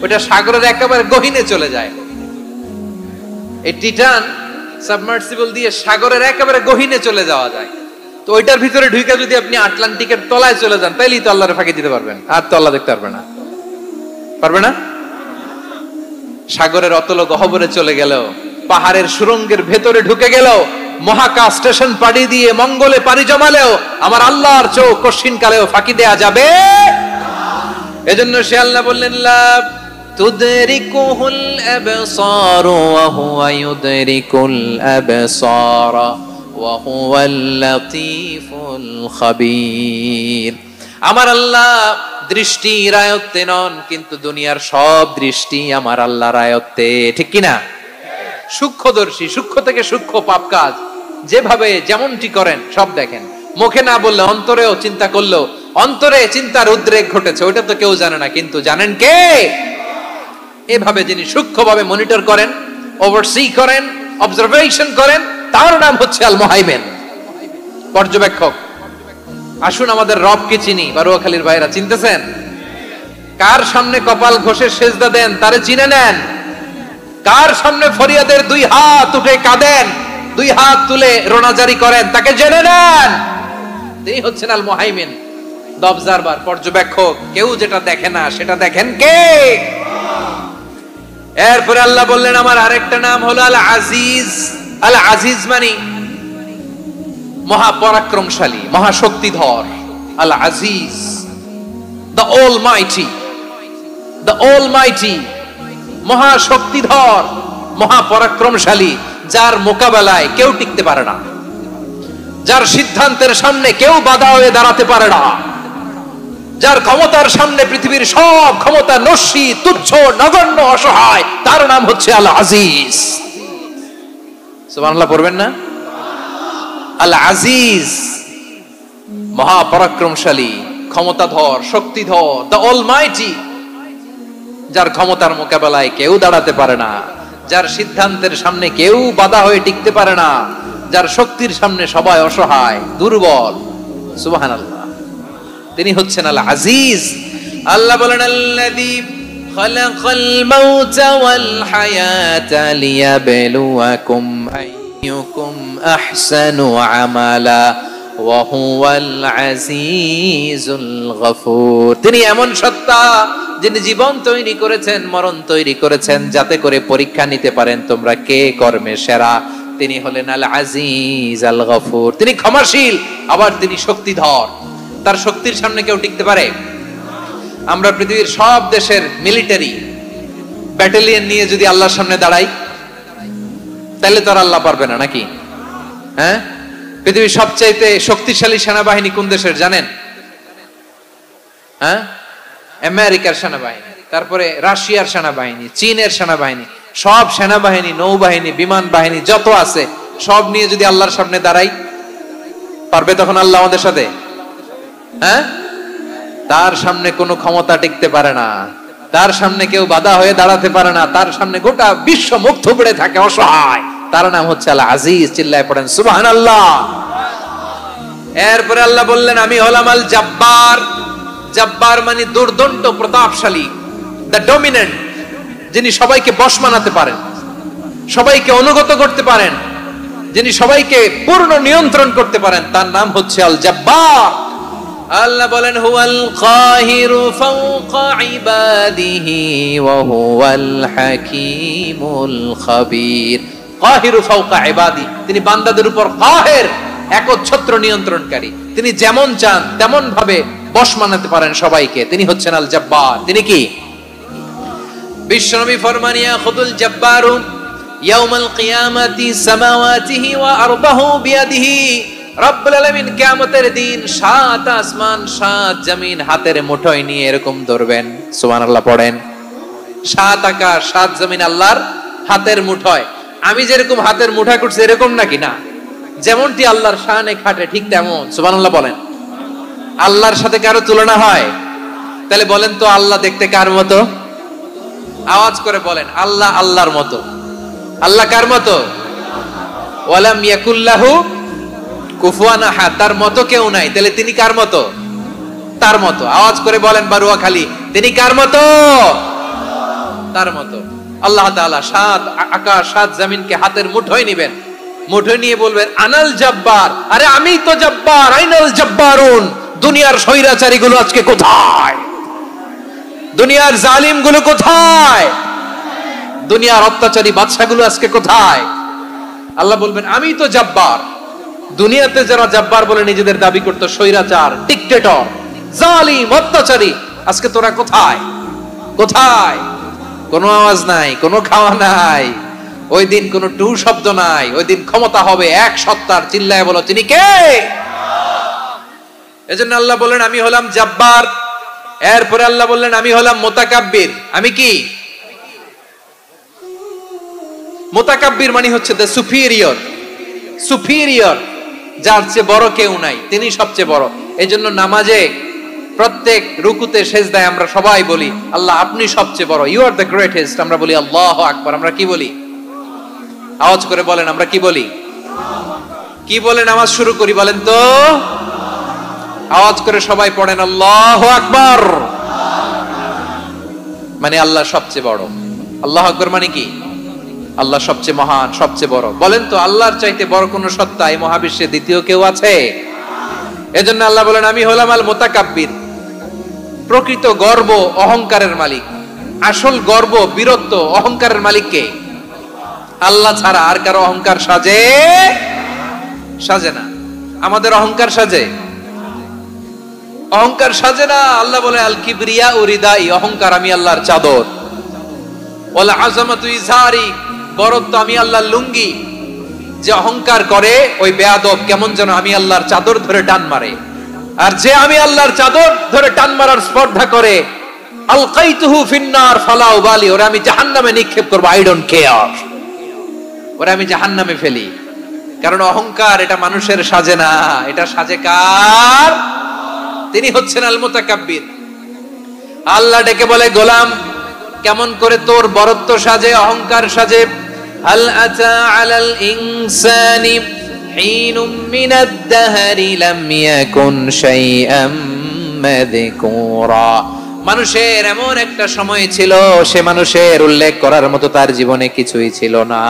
ওটা সাগরের একেবারে গহীনে চলে যায়। এই টিটান সাবমার্সিবল দিয়ে সাগরের একেবারে গহীনে চলে যাওয়া যায়। তো ওইটার ভিতরে ঢুকে যদি আপনি আটলান্টিকের তলায় চলে যান, তাইলেই তো আল্লাহরে ফাঁকি দিতে পারবেন, আর তো আল্লাহ দেখতে পারবে না। পারবে না? সাগরের অতল গহ্বরে চলে গেল, পাহাড়ের সুরঙ্গের ভেতরে ঢুকে গেল, মহাকাশ স্টেশন পাড়ি দিয়ে মঙ্গলে পাড়ি জমালেও আমার আল্লাহর চোখ কশিন কালেও ফাঁকি দেয়া যাবে? এজন্য সে আল্লাহ বললেন, লা তুদরিকুহুল আবসার ওয়া হুয়া ইউদরিকুল আবসার ওয়া হুয়াল লাতীফুল খাবীর। আমার আল্লাহ দৃষ্টির আয়ত্তে নন, কিন্তু দুনিয়ার সব দৃষ্টি আমার আল্লাহর আয়ত্তে, ঠিক কিনা? সূক্ষ্মদর্শী, সূক্ষ্ম থেকে সূক্ষ্ম পাপ কাজ যেভাবে যেমনটি করেন সব দেখেন। মুখে না বললে অন্তরেও চিন্তা করলেও অন্তরে চিন্তার উদ্রেক ঘটেছে, ওটা তো কেউ জানে না, কিন্তু জানেন কে? এভাবে যিনি সূক্ষ্মভাবে মনিটর করেন, ওভারসি করেন, অবজারভেশন করেন, তার নাম হচ্ছে আল মুহাইমিন, পর্যবেক্ষক। আসুন আমাদের রবকে চিনি। বারুয়াখালীর ভাইরা চিনতেছেন? কার সামনে কপাল ঘষে সেজদা দেন তারে চিনে নেন। কার সামনে ফরিয়াদের দুই হাত উঠে কাঁদেন, দুই হাত তুলে রোনাজারি করেন, তাকে জেনে নেন। তিনি হচ্ছেন আল মুহাইমিন, দ্য অবজারভার, পর্যবেক্ষক। কেউ যেটা দেখে না সেটা দেখেন কে? এরপরে আল্লাহ বললেন আমার আরেকটা নাম হলো আল আজিজ। আল আজিজ মানে মহাপরাক্রমশালী, মহাশক্তিধর। আল আজিজ, দ্য অলমাইটি, দ্য অলমাইটি, মহাশক্তিধর, মহাপরাক্রমশালী, যার মোকাবেলায় কেউ টিকতে পারে না, যার সিদ্ধান্তের সামনে কেউ বাধা হয়ে দাঁড়াতে পারে না, যার ক্ষমতার সামনে পৃথিবীর সব ক্ষমতা নস্যি, তুচ্ছ, নগণ্য, অসহায়, তার নাম হচ্ছে আল আজিজ। সুবহানাল্লাহ পড়বেন না? আল আজিজ, মহাপরাক্রমশালী, ক্ষমতাধর, শক্তিধর, দ্য অলমাইটি, যার ক্ষমতার মোকাবেলায় কেউ দাঁড়াতে পারে না, যার সিদ্ধান্তের সামনে কেউ বাধা হয়ে টিকতে পারে না, যার শক্তির সামনে সবাই অসহায়, দুর্বল। সুবহানাল্লাহ, তিনি হচ্ছেন আল আজিজ। আল্লাহ বলেন আল্লাযী খালাকাল মাউতা ওয়াল হায়াতা লিয়াবলুয়াকুম আইয়ুকুম আহসানু আমালা ওয়া হুয়াল আজিজুল গফুর। তিনি এমন সত্তা যিনি জীবন তৈরি করেছেন, মরণ তৈরি করেছেন, যাতে করে পরীক্ষা নিতে পারেন তোমরা কে কর্মে সেরা। তিনি হলেন আল আজিজ আল গফুর। তিনি ক্ষমাশীল, আবার তিনি শক্তিধর। তার শক্তির সামনে কেউ টিকতে পারে? আমরা পৃথিবীর সব দেশের মিলিটারি ব্যাটালিয়ন নিয়ে যদি আল্লাহর সামনে দাঁড়াই, তাহলে তো আর আল্লাহ পারবে না নাকি? হ্যাঁ, পৃথিবীর সবচাইতে শক্তিশালী সেনাবাহিনী কোন দেশের জানেন? হ্যাঁ, আমেরিকার সেনাবাহিনী, তারপরে রাশিয়ার সেনাবাহিনী, চীনের সেনাবাহিনী, সব সেনাবাহিনী, নৌবাহিনী, বিমান বাহিনী যত আছে সব নিয়ে যদি আল্লাহর সামনে দাঁড়াই, পারবে তখন আল্লাহ আমাদের সাথে? হ্যাঁ, তার সামনে কোনো ক্ষমতা টিকতে পারে না, তার সামনে কেউ বাধা হয়ে দাঁড়াতে পারে না, তার সামনে গোটা বিশ্ব মুখ থুবড়ে থাকে, অসহায়। তার নাম হচ্ছে আল আজিজ। চিল্লায় পড়েন সুবহানাল্লাহ। এরপরে আল্লাহ বললেন আমি হলাম আল জব্বার। জব্বার মানে দুর্দণ্ড, প্রতাপশালী, দ্য ডমিনেন্ট, যিনি সবাইকে বশ মানাতে পারেন, সবাইকে অনুগত করতে পারেন, যিনি সবাইকে পূর্ণ নিয়ন্ত্রণ করতে পারেন, তার নাম হচ্ছে আল জব্বার। আল্লাহ বলেন হুয়াল কাহিরু ফাওকা ইবাদিহি ওয়া হুয়াল হাকীমুল খাবীর। কাহিরু ফাওকা ইবাদি, তিনি বান্দাদের উপর কাহের, একচ্ছত্র নিয়ন্ত্রণকারী। তিনি যেমন চান তেমন ভাবে বশ মানাতে পারেন সবাইকে। তিনি হচ্ছেন আল জব্বার। তিনি কি? বিশ্বনবী ফরমান ইয়াখুদুল জব্বারু ইয়াউমাল কিয়ামাতি সামাওয়াতিহি ওয়া আরদাহু বিয়াদিহি। রব্বুল আলামিন কিয়ামতের দিন 7 আসমান 7 জমিন হাতের মুঠোয় নিয়ে এরকম ধরবেন। সুবহানাল্লাহ পড়েন। 7 আকাশ 7 জমিন আল্লাহর হাতের মুঠোয়। আমি যেরকম হাতের মুঠা করছি এরকম নাকি? না, যেমনটি আল্লাহর শানে খাটে ঠিক তেমন। সুবহানাল্লাহ বলেন। আল্লাহর সাথে কারো তুলনা হয়? তাহলে বলেন তো আল্লাহ দেখতে কার মতো? আওয়াজ করে বলেন আল্লাহ আল্লাহর মতো। আল্লাহ কার মতো? ওয়ালাম ইয়াকুল্লাহু কুফুয়ান আহাদ, তার মতো কেউ নাই। তাহলে তিনি কার মতো? তার মতো। আওয়াজ করে বলেন বারুয়াখালী, তিনি কার মতো? তার মতো। আল্লাহ তাআলা 7 আকাশ 7 জমিনকে হাতের মুঠোয় নেবেন, মুঠোয় নিয়ে বলবেন আনাল জব্বার। আরে আমি তো জব্বার। আইনাল জব্বারুন। দুনিয়ার স্বৈরাচারী গুলো আজকে কোথায়? দুনিয়ার জালিম গুলো কোথায়? দুনিয়ার অত্যাচারী বাদশা গুলো আজকে কোথায়? আল্লাহ বলবেন আমি তো জব্বার। দুনিয়াতে যারা জব্বার বলে নিজেদের দাবি করতো, স্বৈরাচার, ডিক্টেটর, জালিম, অত্যাচারী, আজকে তোরা কোথায়? কোথায়? কোনো আওয়াজ নাই, কোনো খাওয়া নাই, ওই দিন কোনো টু শব্দ নাই। ওই দিন ক্ষমতা হবে এক সত্তার। চিল্লায় বলো তিনি কে? এজন্য আল্লাহ বললেন আমি হলাম জব্বার। এরপরে আল্লাহ বললেন আমি হলাম মুতাকাব্বির। আমি কি? মুতাকাব্বির মানে হচ্ছে দ্য সুপিরিয়র। সুপিরিয়র, যার চেয়ে বড় কেউ নাই, তিনি সবচেয়ে বড়। এজন্য নামাজে প্রত্যেক রুকুতে সেজদায় আমরা সবাই বলি আল্লাহ আপনি সবচেয়ে বড়, ইউ আর দ্য গ্রেটেস্ট। আমরা বলি আল্লাহু আকবার। আমরা কি বলি? আওয়াজ করে বলেন, আমরা কি বলি? কি বলে নামাজ শুরু করি বলেন তো? আওয়াজ করে সবাই পড়েন আল্লাহু আকবার। মানে আল্লাহ সবচেয়ে বড়। আল্লাহু আকবার মানে কি? আল্লাহ সবচেয়ে মহান, সবচেয়ে বড়। বলেন তো আল্লাহর চাইতে বড় কোন সত্তা এই মহাবিশ্বে দ্বিতীয় কেউ আছে? এজন্য আল্লাহ বলেন, আমি হলাম আল মুতাকাব্বির, প্রকৃত গর্ব অহংকারের মালিক। আসল গর্ব, বীরত্ব, অহংকারের মালিক কে? আল্লাহ ছাড়া আর কারো অহংকার সাজে না। আমাদের অহংকার সাজে? অহংকার সাজে না। আল্লাহ বলে আল কিবরিয়া উরিদাই, অহংকার আমি আল্লাহর চাদর। ওয়াল আযামাতু ইজারি, বড়ত্ব আমি আল্লাহর লুঙ্গি। যে অহংকার করে ওই বেয়াদব কেমন যেন আমি আল্লাহর চাদর ধরে টান মারে। আর যে আমি আল্লাহর চাদর ধরে টান মারার স্পর্ধা করে, আলকাইতুহু ফিন্নার ফালা উবালি, ওরে আমি জাহান্নামে নিক্ষেপ করব, আই ডোন্ট কেয়ার, ওরে আমি জাহান্নামে ফেলি। কারণ অহংকার এটা মানুষের সাজে না, এটা সাজে কার? তিনি হচ্ছেন আল মুতাকাব্বির। আল্লাহ ডেকে বলে, গোলাম কেমন করে তোর বরত্ব সাজে, অহংকার সাজে? হাল আতা আলাল ইনসানি হিনুম মিনাদ দাহরি লাম ইয়াকুন শাইআম মাযকুরা। মানুষের এমন একটা সময় ছিল, সে মানুষের উল্লেখ করার মতো তার জীবনে কিছুই ছিল না।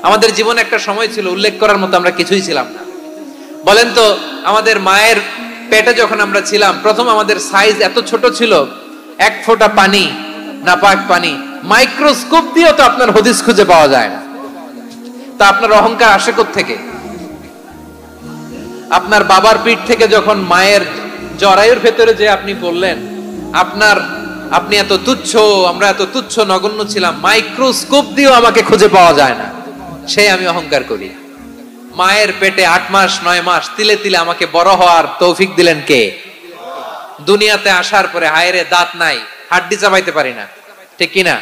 আমাদের জীবনে একটা সময় ছিল উল্লেখ করার মতো আমরা কিছুই ছিলাম না। বলেন তো, আমাদের মায়ের পেটে যখন আমরা ছিলাম, প্রথম আমাদের সাইজ এত ছোট ছিল, এক ফোঁটা পানি, নাপাক পানি, মাইক্রোস্কোপ দিয়েও তো আপনার হদিস খুঁজে পাওয়া যায় না। তা আপনার অহংকার আসে কোত্থেকে? আপনার বাবার পিঠ থেকে যখন মায়ের জরায়ুর ভেতরে যে আপনি বললেন আপনি এত তুচ্ছ, আমরা এত তুচ্ছ নগণ্য ছিলাম, মাইক্রোস্কোপ দিয়েও আমাকে খুঁজে পাওয়া যায় না, সেই আমি অহংকার করি। মায়ের পেটে 8 মাস 9 মাস তিলে তিলে আমাকে বড় হওয়ার তৌফিক দিলেন কে? দুনিয়াতে আসার পরে হায়রে দাঁত নাই, হাড্ডি চাবাইতে পারি না, ঠিক কিনা?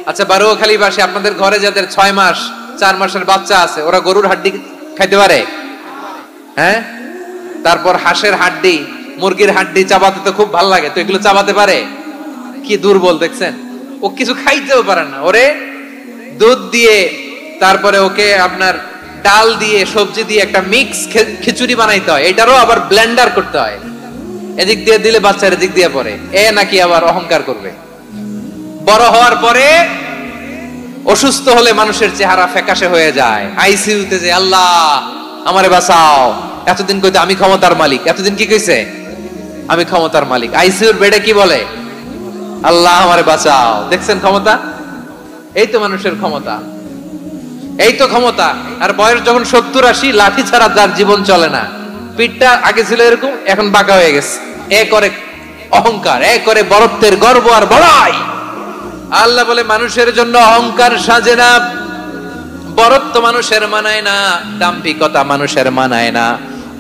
আচ্ছা, বারোখালীবাসী, আপনাদের ঘরে যাদের 6 মাস 4 মাসের বাচ্চা আছে, ওরা গরুর হাড্ডি খাইতে পারে? হ্যাঁ। তারপর হাঁসের হাড্ডি, মুরগির হাড্ডি চাবাতে তো খুব ভালো লাগে, তো এগুলো চাবাতে পারে? কি দুর্বল দেখছেন, ও কিছু খাইতেও পারে না। ওরে দুধ দিয়ে, তারপরে ওকে আপনার ডাল দিয়ে, সবজি দিয়ে একটা মিক্স খিচুড়ি বানাইতে হয়, এটারও আবার ব্লেন্ডার করতে হয়। এদিক দিয়ে দিলে বাচ্চার এদিক দিয়ে পড়ে, এ নাকি আবার অহংকার করবে। বড় হওয়ার পরে অসুস্থ হলে মানুষের চেহারা ফ্যাকাশে হয়ে যায়, আইসিইউতে যে আল্লাহ আমারে বাঁচাও, এতদিন কইতে আমি ক্ষমতার মালিক, এতদিন কি কইছে? আমি ক্ষমতার মালিক। আইসিইউর বেডে কি বলে? আল্লাহ আমারে বাঁচাও। দেখছেন ক্ষমতা? এই তো মানুষের ক্ষমতা, এই তো ক্ষমতা। আর বয়স যখন 70-80, লাঠি ছাড়া যার জীবন চলে না। পিঠটা আগে ছিল এরকম, এখন বাঁকা হয়ে গেছে। এ করে অহংকার, এ করে বড়ত্বের গর্ব আর বড়াই। আল্লাহ বলে, মানুষের জন্য অহংকার সাজে না, বড়ত্ব মানুষের মানায় না, দাম্ভিকতা মানুষের মানায় না।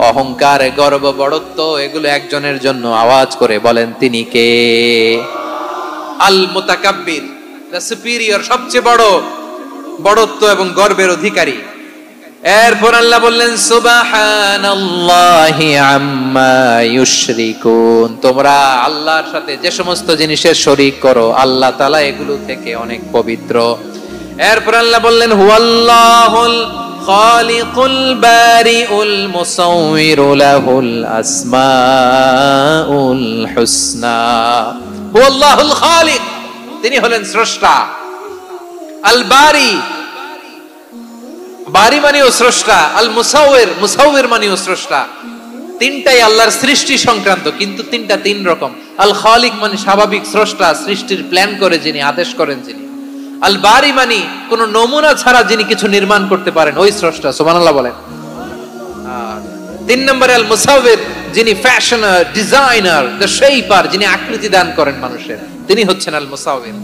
অহংকার, গর্ব, বড়ত্ব এগুলো একজনের জন্য। আওয়াজ করে বলেন, তিনি কে? আল মুতাকাব্বির, দ্য সুপিরিয়র, সবচেয়ে বড়, বড়ত্ব এবং গর্বের অধিকারী। এরপর আল্লাহ বললেন, সুবহানাল্লাহি আম্মা ইউশরিকুন। তোমরা আল্লাহর সাথে যে সমস্ত জিনিসের শরীক করো, আল্লাহ তাআলা এগুলো থেকে অনেক পবিত্র। এরপর আল্লাহ বললেন, হুয়াল্লাহুল খালিকুল বারিউল মুসাউবিরু লাহুল আসমাউল হুসনা। হুয়াল্লাহুল খালিক, তিনি হলেন স্রষ্টা। আল বারি, বারি মানেও স্রষ্টা। আল মুসাউবির, মুসাউবির মানেও স্রষ্টা। তিনটাই আল্লাহর সৃষ্টি সংক্রান্ত, কিন্তু তিনটা তিন রকম। আল খালিক মানে স্বাভাবিক স্রষ্টা, সৃষ্টির প্ল্যান করে যিনি, আদেশ করেন যিনি। আল বারি মানে কোন নমুনা ছাড়া যিনি কিছু নির্মাণ করতে পারেন, ওই স্রষ্টা। সুবহানাল্লাহ বলেন। আর 3 নম্বরে আল মুসাউবির, যিনি ফ্যাশনার, ডিজাইনার, দ্য শেপার, যিনি আকৃতি দান করেন মানুষের, তিনি হচ্ছেন আল মুসাউবির।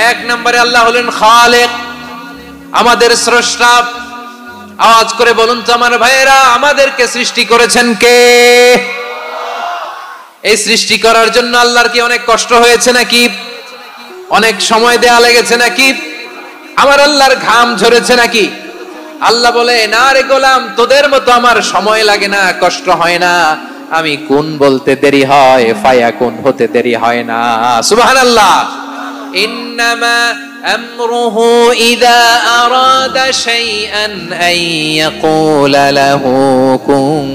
1 নম্বরে আল্লাহ হলেন খালিক, আমাদের স্রষ্টা। আওয়াজ করে বলুন তো আমার ভাইয়েরা, আমাদেরকে সৃষ্টি করেছেন কে? এই সৃষ্টি করার জন্য আল্লাহর কি অনেক কষ্ট হয়েছে নাকি? অনেক সময় দেয়া লেগেছে নাকি? আমার আল্লাহর ঘাম ঝরেছে নাকি? আল্লাহ বলে, না রে গোলাম, তোদের মতো আমার সময় লাগে না, কষ্ট হয় না। আমি কোন বলতে দেরি হয়, ফায়াকুন হতে দেরি হয় না। সুবহানাল্লাহ। ইন্নামা আমরুহু ইযা আরাদা শাইআন আন ইয়াকুলা লাহু কুন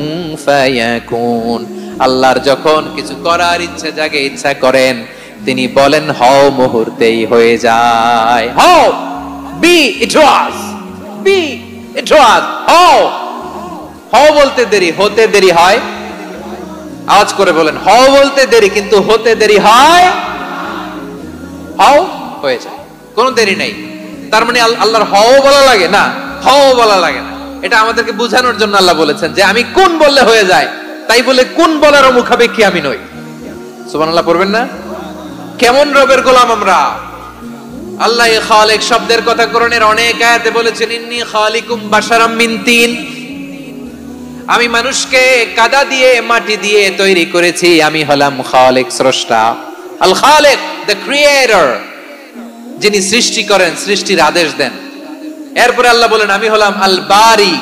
ফায়াকুন। আল্লাহর যখন কিছু করার ইচ্ছা জাগে, ইচ্ছা করেন, তিনি বলেন হও, মুহূর্তেই হয়ে যায়। হও, বি ইট ওয়াজ, বি ইট ওয়াজ। হও, হও বলতে দেরি, হতে দেরি হয়। আওয়াজ করে বলেন, হও বলতে দেরি কিন্তু হতে দেরি হয়। হও, হয়ে যায়, কোনো দেরি নেই। তার মানে আল্লাহর হও বলা লাগে না, হও বলা লাগে না। এটা আমাদেরকে বোঝানোর জন্য আল্লাহ বলেছেন যে আমি কোন বললে হয়ে যায়, তাই বলে কোন বলারও মুখাপেক্ষী আমি নই। সুবহানাল্লাহ পড়বেন না? কেমন রবের গোলাম আমরা। আল্লাহ খালিক শব্দের কথা কোরআনের অনেক আয়াতে বলেছেন, ইন্নী খালিকুম বাশারাম মিন তিন, আমি মানুষকে কাদা দিয়ে মাটি দিয়ে তৈরি করেছি, আমি হলাম খালিক, স্রষ্টা। আল খালিক, দ্য ক্রিয়েটর, যিনি সৃষ্টি করেন, সৃষ্টির আদেশ দেন। এরপরে আল্লাহ বলেন আমি হলাম আল বারি।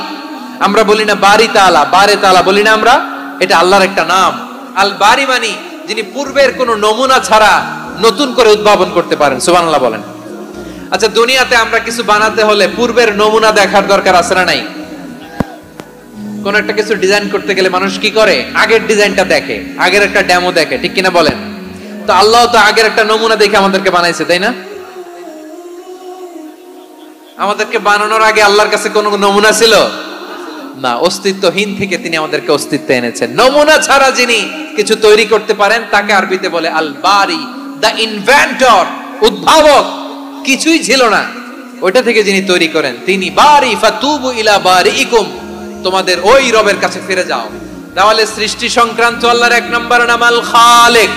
আমরা বলি না বারি তাআলা, বারে তাআলা বলি না আমরা, এটা আল্লাহর একটা নাম। আল বারি মানে যিনি পূর্বের কোন নমুনা ছাড়া নতুন করে উদ্ভাবন করতে পারেন। সুবহানাল্লাহ বলেন। আচ্ছা, দুনিয়াতে আমরা কিছু বানাতে হলে পূর্বের নমুনা দেখার দরকার আছে না নাই? কোন একটা কিছু ডিজাইন করতে গেলে মানুষ কি করে? আগের ডিজাইনটা দেখে, আগের একটা ডেমো দেখে, ঠিক কিনা বলেন? তো আল্লাহ তো আগের একটা নমুনা দেখে আমাদেরকে বানাইছে, তাই না? আমাদেরকে বানানোর আগে আল্লাহর কাছে কোনো নমুনা ছিল না, অস্তিত্বহীন থেকে তিনি আমাদেরকে অস্তিত্বে এনেছেন। নমুনা ছাড়া যিনি কিছু তৈরি করতে পারেন তাকে আরবিতে বলে আল বারি, দ্য ইনভেন্টর, উদ্ভাবক। কিছুই ছিল না, ওইটা থেকে যিনি তৈরি করেন তিনি বারি। ফাতুবু ইলা বারিইকুম, তোমাদের ওই রবের কাছে ফিরে যাও। তাহলে সৃষ্টি সংক্রান্ত আল্লাহর এক নম্বর নাম আল খালিক।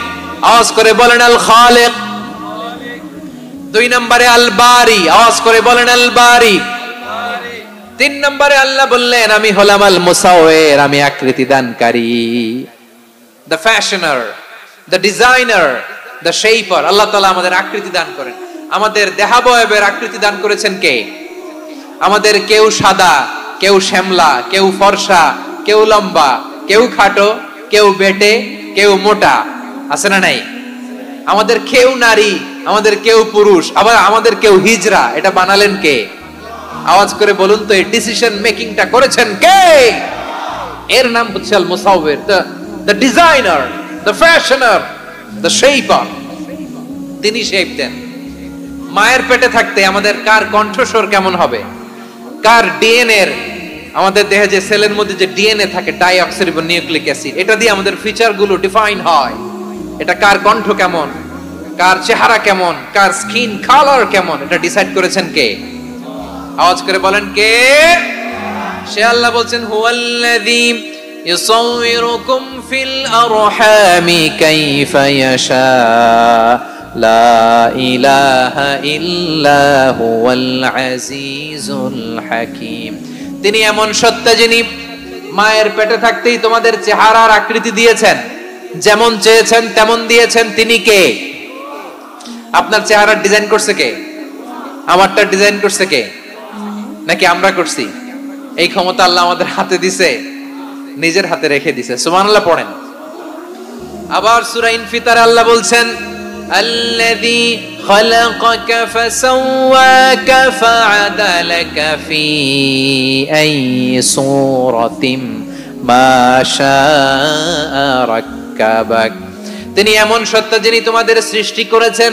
আওয়াজ করে বলেন আল খালিক। দুই নম্বরে আল বারি, আওয়াজ করে বলেন আল বারি। তিন নম্বরে আল্লাহ বললেন আমি হলাম আল মুসাওয়ির, আমি আকৃতি দানকারী, the fashioner, the designer, the shaper. আল্লাহ তাআলা আমাদের আকৃতি দান করেন। আমাদের দেহাবয়বের আকৃতি দান করেছেন কে? আমাদের কেউ সাদা, কেউ শ্যামলা, কেউ ফর্সা, কেউ লম্বা, কেউ খাটো, কেউ বেটে, কেউ মোটা, আছে না নাই? আমাদের কেউ নারী, আমাদের কেউ পুরুষ, আবার আমাদের কেউ হিজড়া। এটা বানালেন কে? আওয়াজ করে বলুন তো, এই ডিসিশন মেকিংটা করেছেন কে? এর নাম হচ্ছে আল মুসাওয়ির, the designer, the fashioner, the shaper. তিনি শেপ দেন। মায়ের পেটে থাকতে আমাদের কার কণ্ঠস্বর কেমন হবে, কার ডিএনএ, আমাদের দেহে যে সেলের মধ্যে যে ডিএনএ থাকে, ডাইঅক্সিরিবো নিউক্লিক অ্যাসিড, এটা দিয়ে আমাদের ফিচার গুলো ডিফাইন হয়। এটা কার কণ্ঠ কেমন, কার চেহারা কেমন, কার স্কিন কালার কেমন, এটা ডিসাইড করেছেন কে? আওয়াজ করে বলেন কে? সে আল্লাহ বলছেন হুয়াল্লাযী ইউসাউইরুকুম ফিল আরহামি কাইফা ইয়াশা লা ইলাহা ইল্লা হুয়াল আজিজুল হাকীম। তিনি এমন সত্তা যিনি মায়ের পেটে থাকতেই তোমাদের চেহারার আকৃতি দিয়েছেন, যেমন চেয়েছেন তেমন দিয়েছেন। তিনি কে? আপনার চেহারার ডিজাইন করছে কে? আমারটা ডিজাইন করছে কে? নাকি আমরা করছি? এই ক্ষমতা আল্লাহ আমাদের হাতে দিছে, নিজের হাতে রেখে দিছে। সুবহানাল্লাহ পড়েন। আবার সূরা ইনফিতার আল্লাহ বলছেন আল্লাযী খালাকাকা ফাসাওয়াকা ফাআদালাকা ফি আইয়ি সূরাতিন মা শাআ রাক্কাবাক। তিনি এমন সত্তা যিনি তোমাদের সৃষ্টি করেছেন,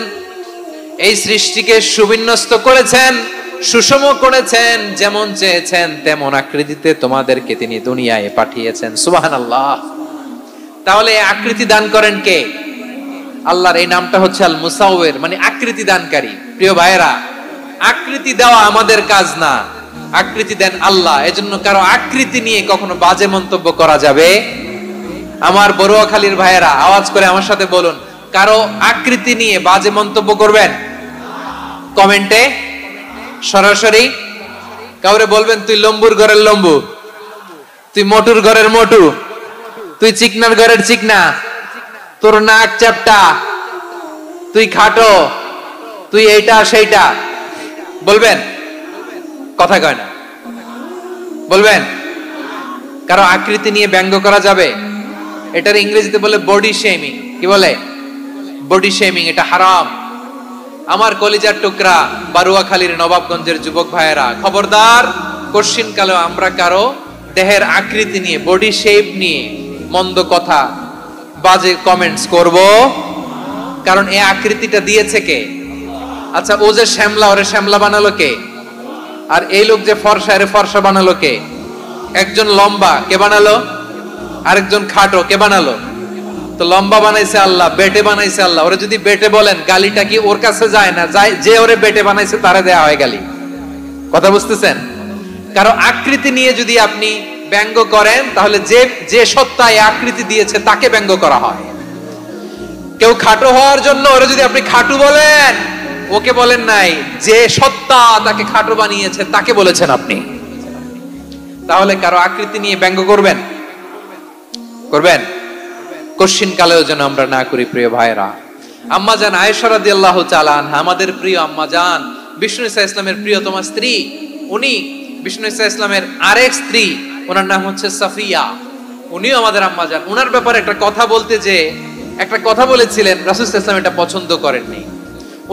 এই সৃষ্টিকে সুবিন্যস্ত করেছেন, সুষম করেছেন, যেমন চেয়েছেন তেমন আকৃতিতে তোমাদেরকে তিনি দুনিয়ায় পাঠিয়েছেন। সুবহানাল্লাহ। তাহলে আকৃতি দান করেন কে? আল্লাহর এই নামটা হচ্ছে আল মুসাওয়ির, মানে আকৃতি দানকারী। প্রিয় ভাইয়েরা, আকৃতি দেওয়া আমাদের কাজ না, আকৃতি দেন আল্লাহ। এজন্য কারো আকৃতি নিয়ে কখনো বাজে মন্তব্য করা যাবে? আমার বড়ুয়াখালীর ভাইয়েরা আওয়াজ করে আমার সাথে বলুন, কারো আকৃতি নিয়ে বাজে মন্তব্য করবেন? কমেন্টে সরাসরি কাউরে বলবেন তুই লম্বুর ঘরের লম্বু, তুই মোটুর ঘরের মোটু, তুই চিকনার ঘরের চিকনা, তোর নাক চ্যাপটা, তুই খাটো, তুই এইটা সেইটা বলবেন? কথা কয় না, বলবেন? কারো আকৃতি নিয়ে ব্যঙ্গ করা যাবে? এটার ইংরেজিতে বলে বডি শেমিং। কি বলে? Body shaming. এটা হারাম। আমার কলিজার টুকরা বারুয়াখালীর নবাবগঞ্জের যুবক ভাইয়েরা, খবরদার, কোশ্চিন কালেও আমরা কারো দেহের আকৃতি নিয়ে, বডি শেপ নিয়ে মন্দ কথা, বাজে কমেন্টস করব, কারণ এই আকৃতিটা দিয়েছে কে? আচ্ছা, ও যে শ্যামলা, ওরে শ্যামলা বানালো কে? আর এই লোক যে ফর্সা, এর ফর্সা বানালো কে? একজন লম্বা, কে বানালো? আরেকজন খাটো, কে বানালো? তো লম্বা বানাইছে আল্লাহ, বেটে বানাইছে আল্লাহ। ওরে যদি বেটে বলেন, গালিটা কি ওর কাছে যায় না? যায়। যে ওরে বেটে বানাইছে তারে দেয়া হয় গালি। কথা বুঝতেছেন? কারো আকৃতি নিয়ে যদি আপনি ব্যঙ্গ করেন, তাহলে যে সত্তা এই আকৃতি দিয়েছে তাকে ব্যঙ্গ করা হয়। কেউ খাটো হওয়ার জন্য ওরে যদি আপনি খাটু বলেন, ওকে বলেন নাই, যে সত্তা তাকে খাটো বানিয়েছে তাকে বলেছেন আপনি। তাহলে কারো আকৃতি নিয়ে ব্যঙ্গ করবেন? করবেন? কোশ্চিন কালেও যেন আমরা না করি প্রিয় ভাইরা। আম্মা জান আয়েশা রাদিয়াল্লাহু তাআলা আনহা, আমাদের প্রিয় আম্মা জান, বিষ্ণু ঈসা ইসলামের প্রিয়তমা স্ত্রী, উনি বিষ্ণু ঈসা ইসলামের আরেক স্ত্রী, ওনার নাম হচ্ছে সাফিয়া, উনিও আমাদের আম্মা জান। ওনার ব্যাপারে একটা কথা বলতে যে একটা কথা বলেছিলেন, রাসূল সাল্লাল্লাহু আলাইহি ওয়াসাল্লাম এটা পছন্দ করেননি।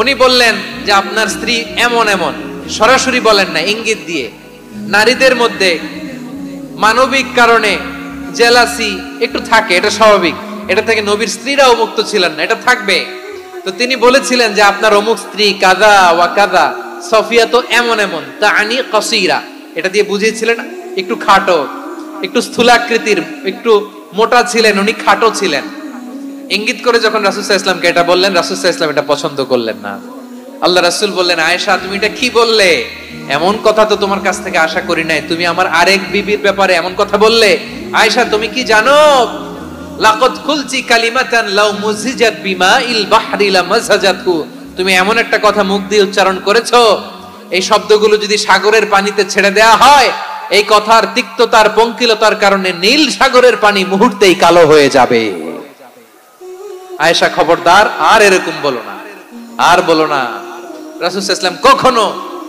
উনি বললেন যে আপনার স্ত্রী এমন এমন, সরাসরি বলেন না, ইঙ্গিত দিয়ে। নারীদের মধ্যে মানবিক কারণে জেলাসি একটু থাকে, এটা স্বাভাবিক। এটা থেকে নবীর স্ত্রীরাও মুক্ত ছিলেন না, এটা থাকবে। তো তিনি বলেছিলেন যে আপনার অমুক স্ত্রী কাদা ওয়া কাদা, সফিয়া তো এমন এমন, তা আনি কসিরা, এটা দিয়ে বুঝিয়েছিলেন একটু খাটো, একটু স্থূলাকৃতির, একটু মোটা ছিলেন, উনি খাটো ছিলেন। ইঙ্গিত করে যখন রাসূল সাল্লাল্লাহু আলাইহি ওয়াসাল্লামকে এটা বললেন, রাসূল সাল্লাল্লাহু আলাইহি ওয়াসাল্লাম এটা পছন্দ করলেন না। আল্লাহ রাসূল বললেন, আয়েশা তুমি এটা কি বললে? এমন কথা তো তোমার কাছ থেকে আশা করি নাই, তুমি আমার আরেক বিবির ব্যাপারে এমন কথা বললে। আয়েশা তুমি কি জানো, লাকাদ কুলতি কালিমাতান লাউ মুজিজাত বিমাইল বাহরি লামাজাজাতহু, তুমি এমন একটা কথা মুখ দিয়ে উচ্চারণ করেছো, এই শব্দগুলো যদি সাগরের পানিতে ছেড়ে দেয়া হয়, এই কথার তিক্ততার, পঙ্কিলতার কারণে নীল সাগরের পানি মুহূর্তেই কালো হয়ে যাবে। আয়েশা খবরদার, আর এরকম বলো না, আর বলো না। রাসূল সাল্লাল্লাহু আলাইহি ওয়াসাল্লাম কখনো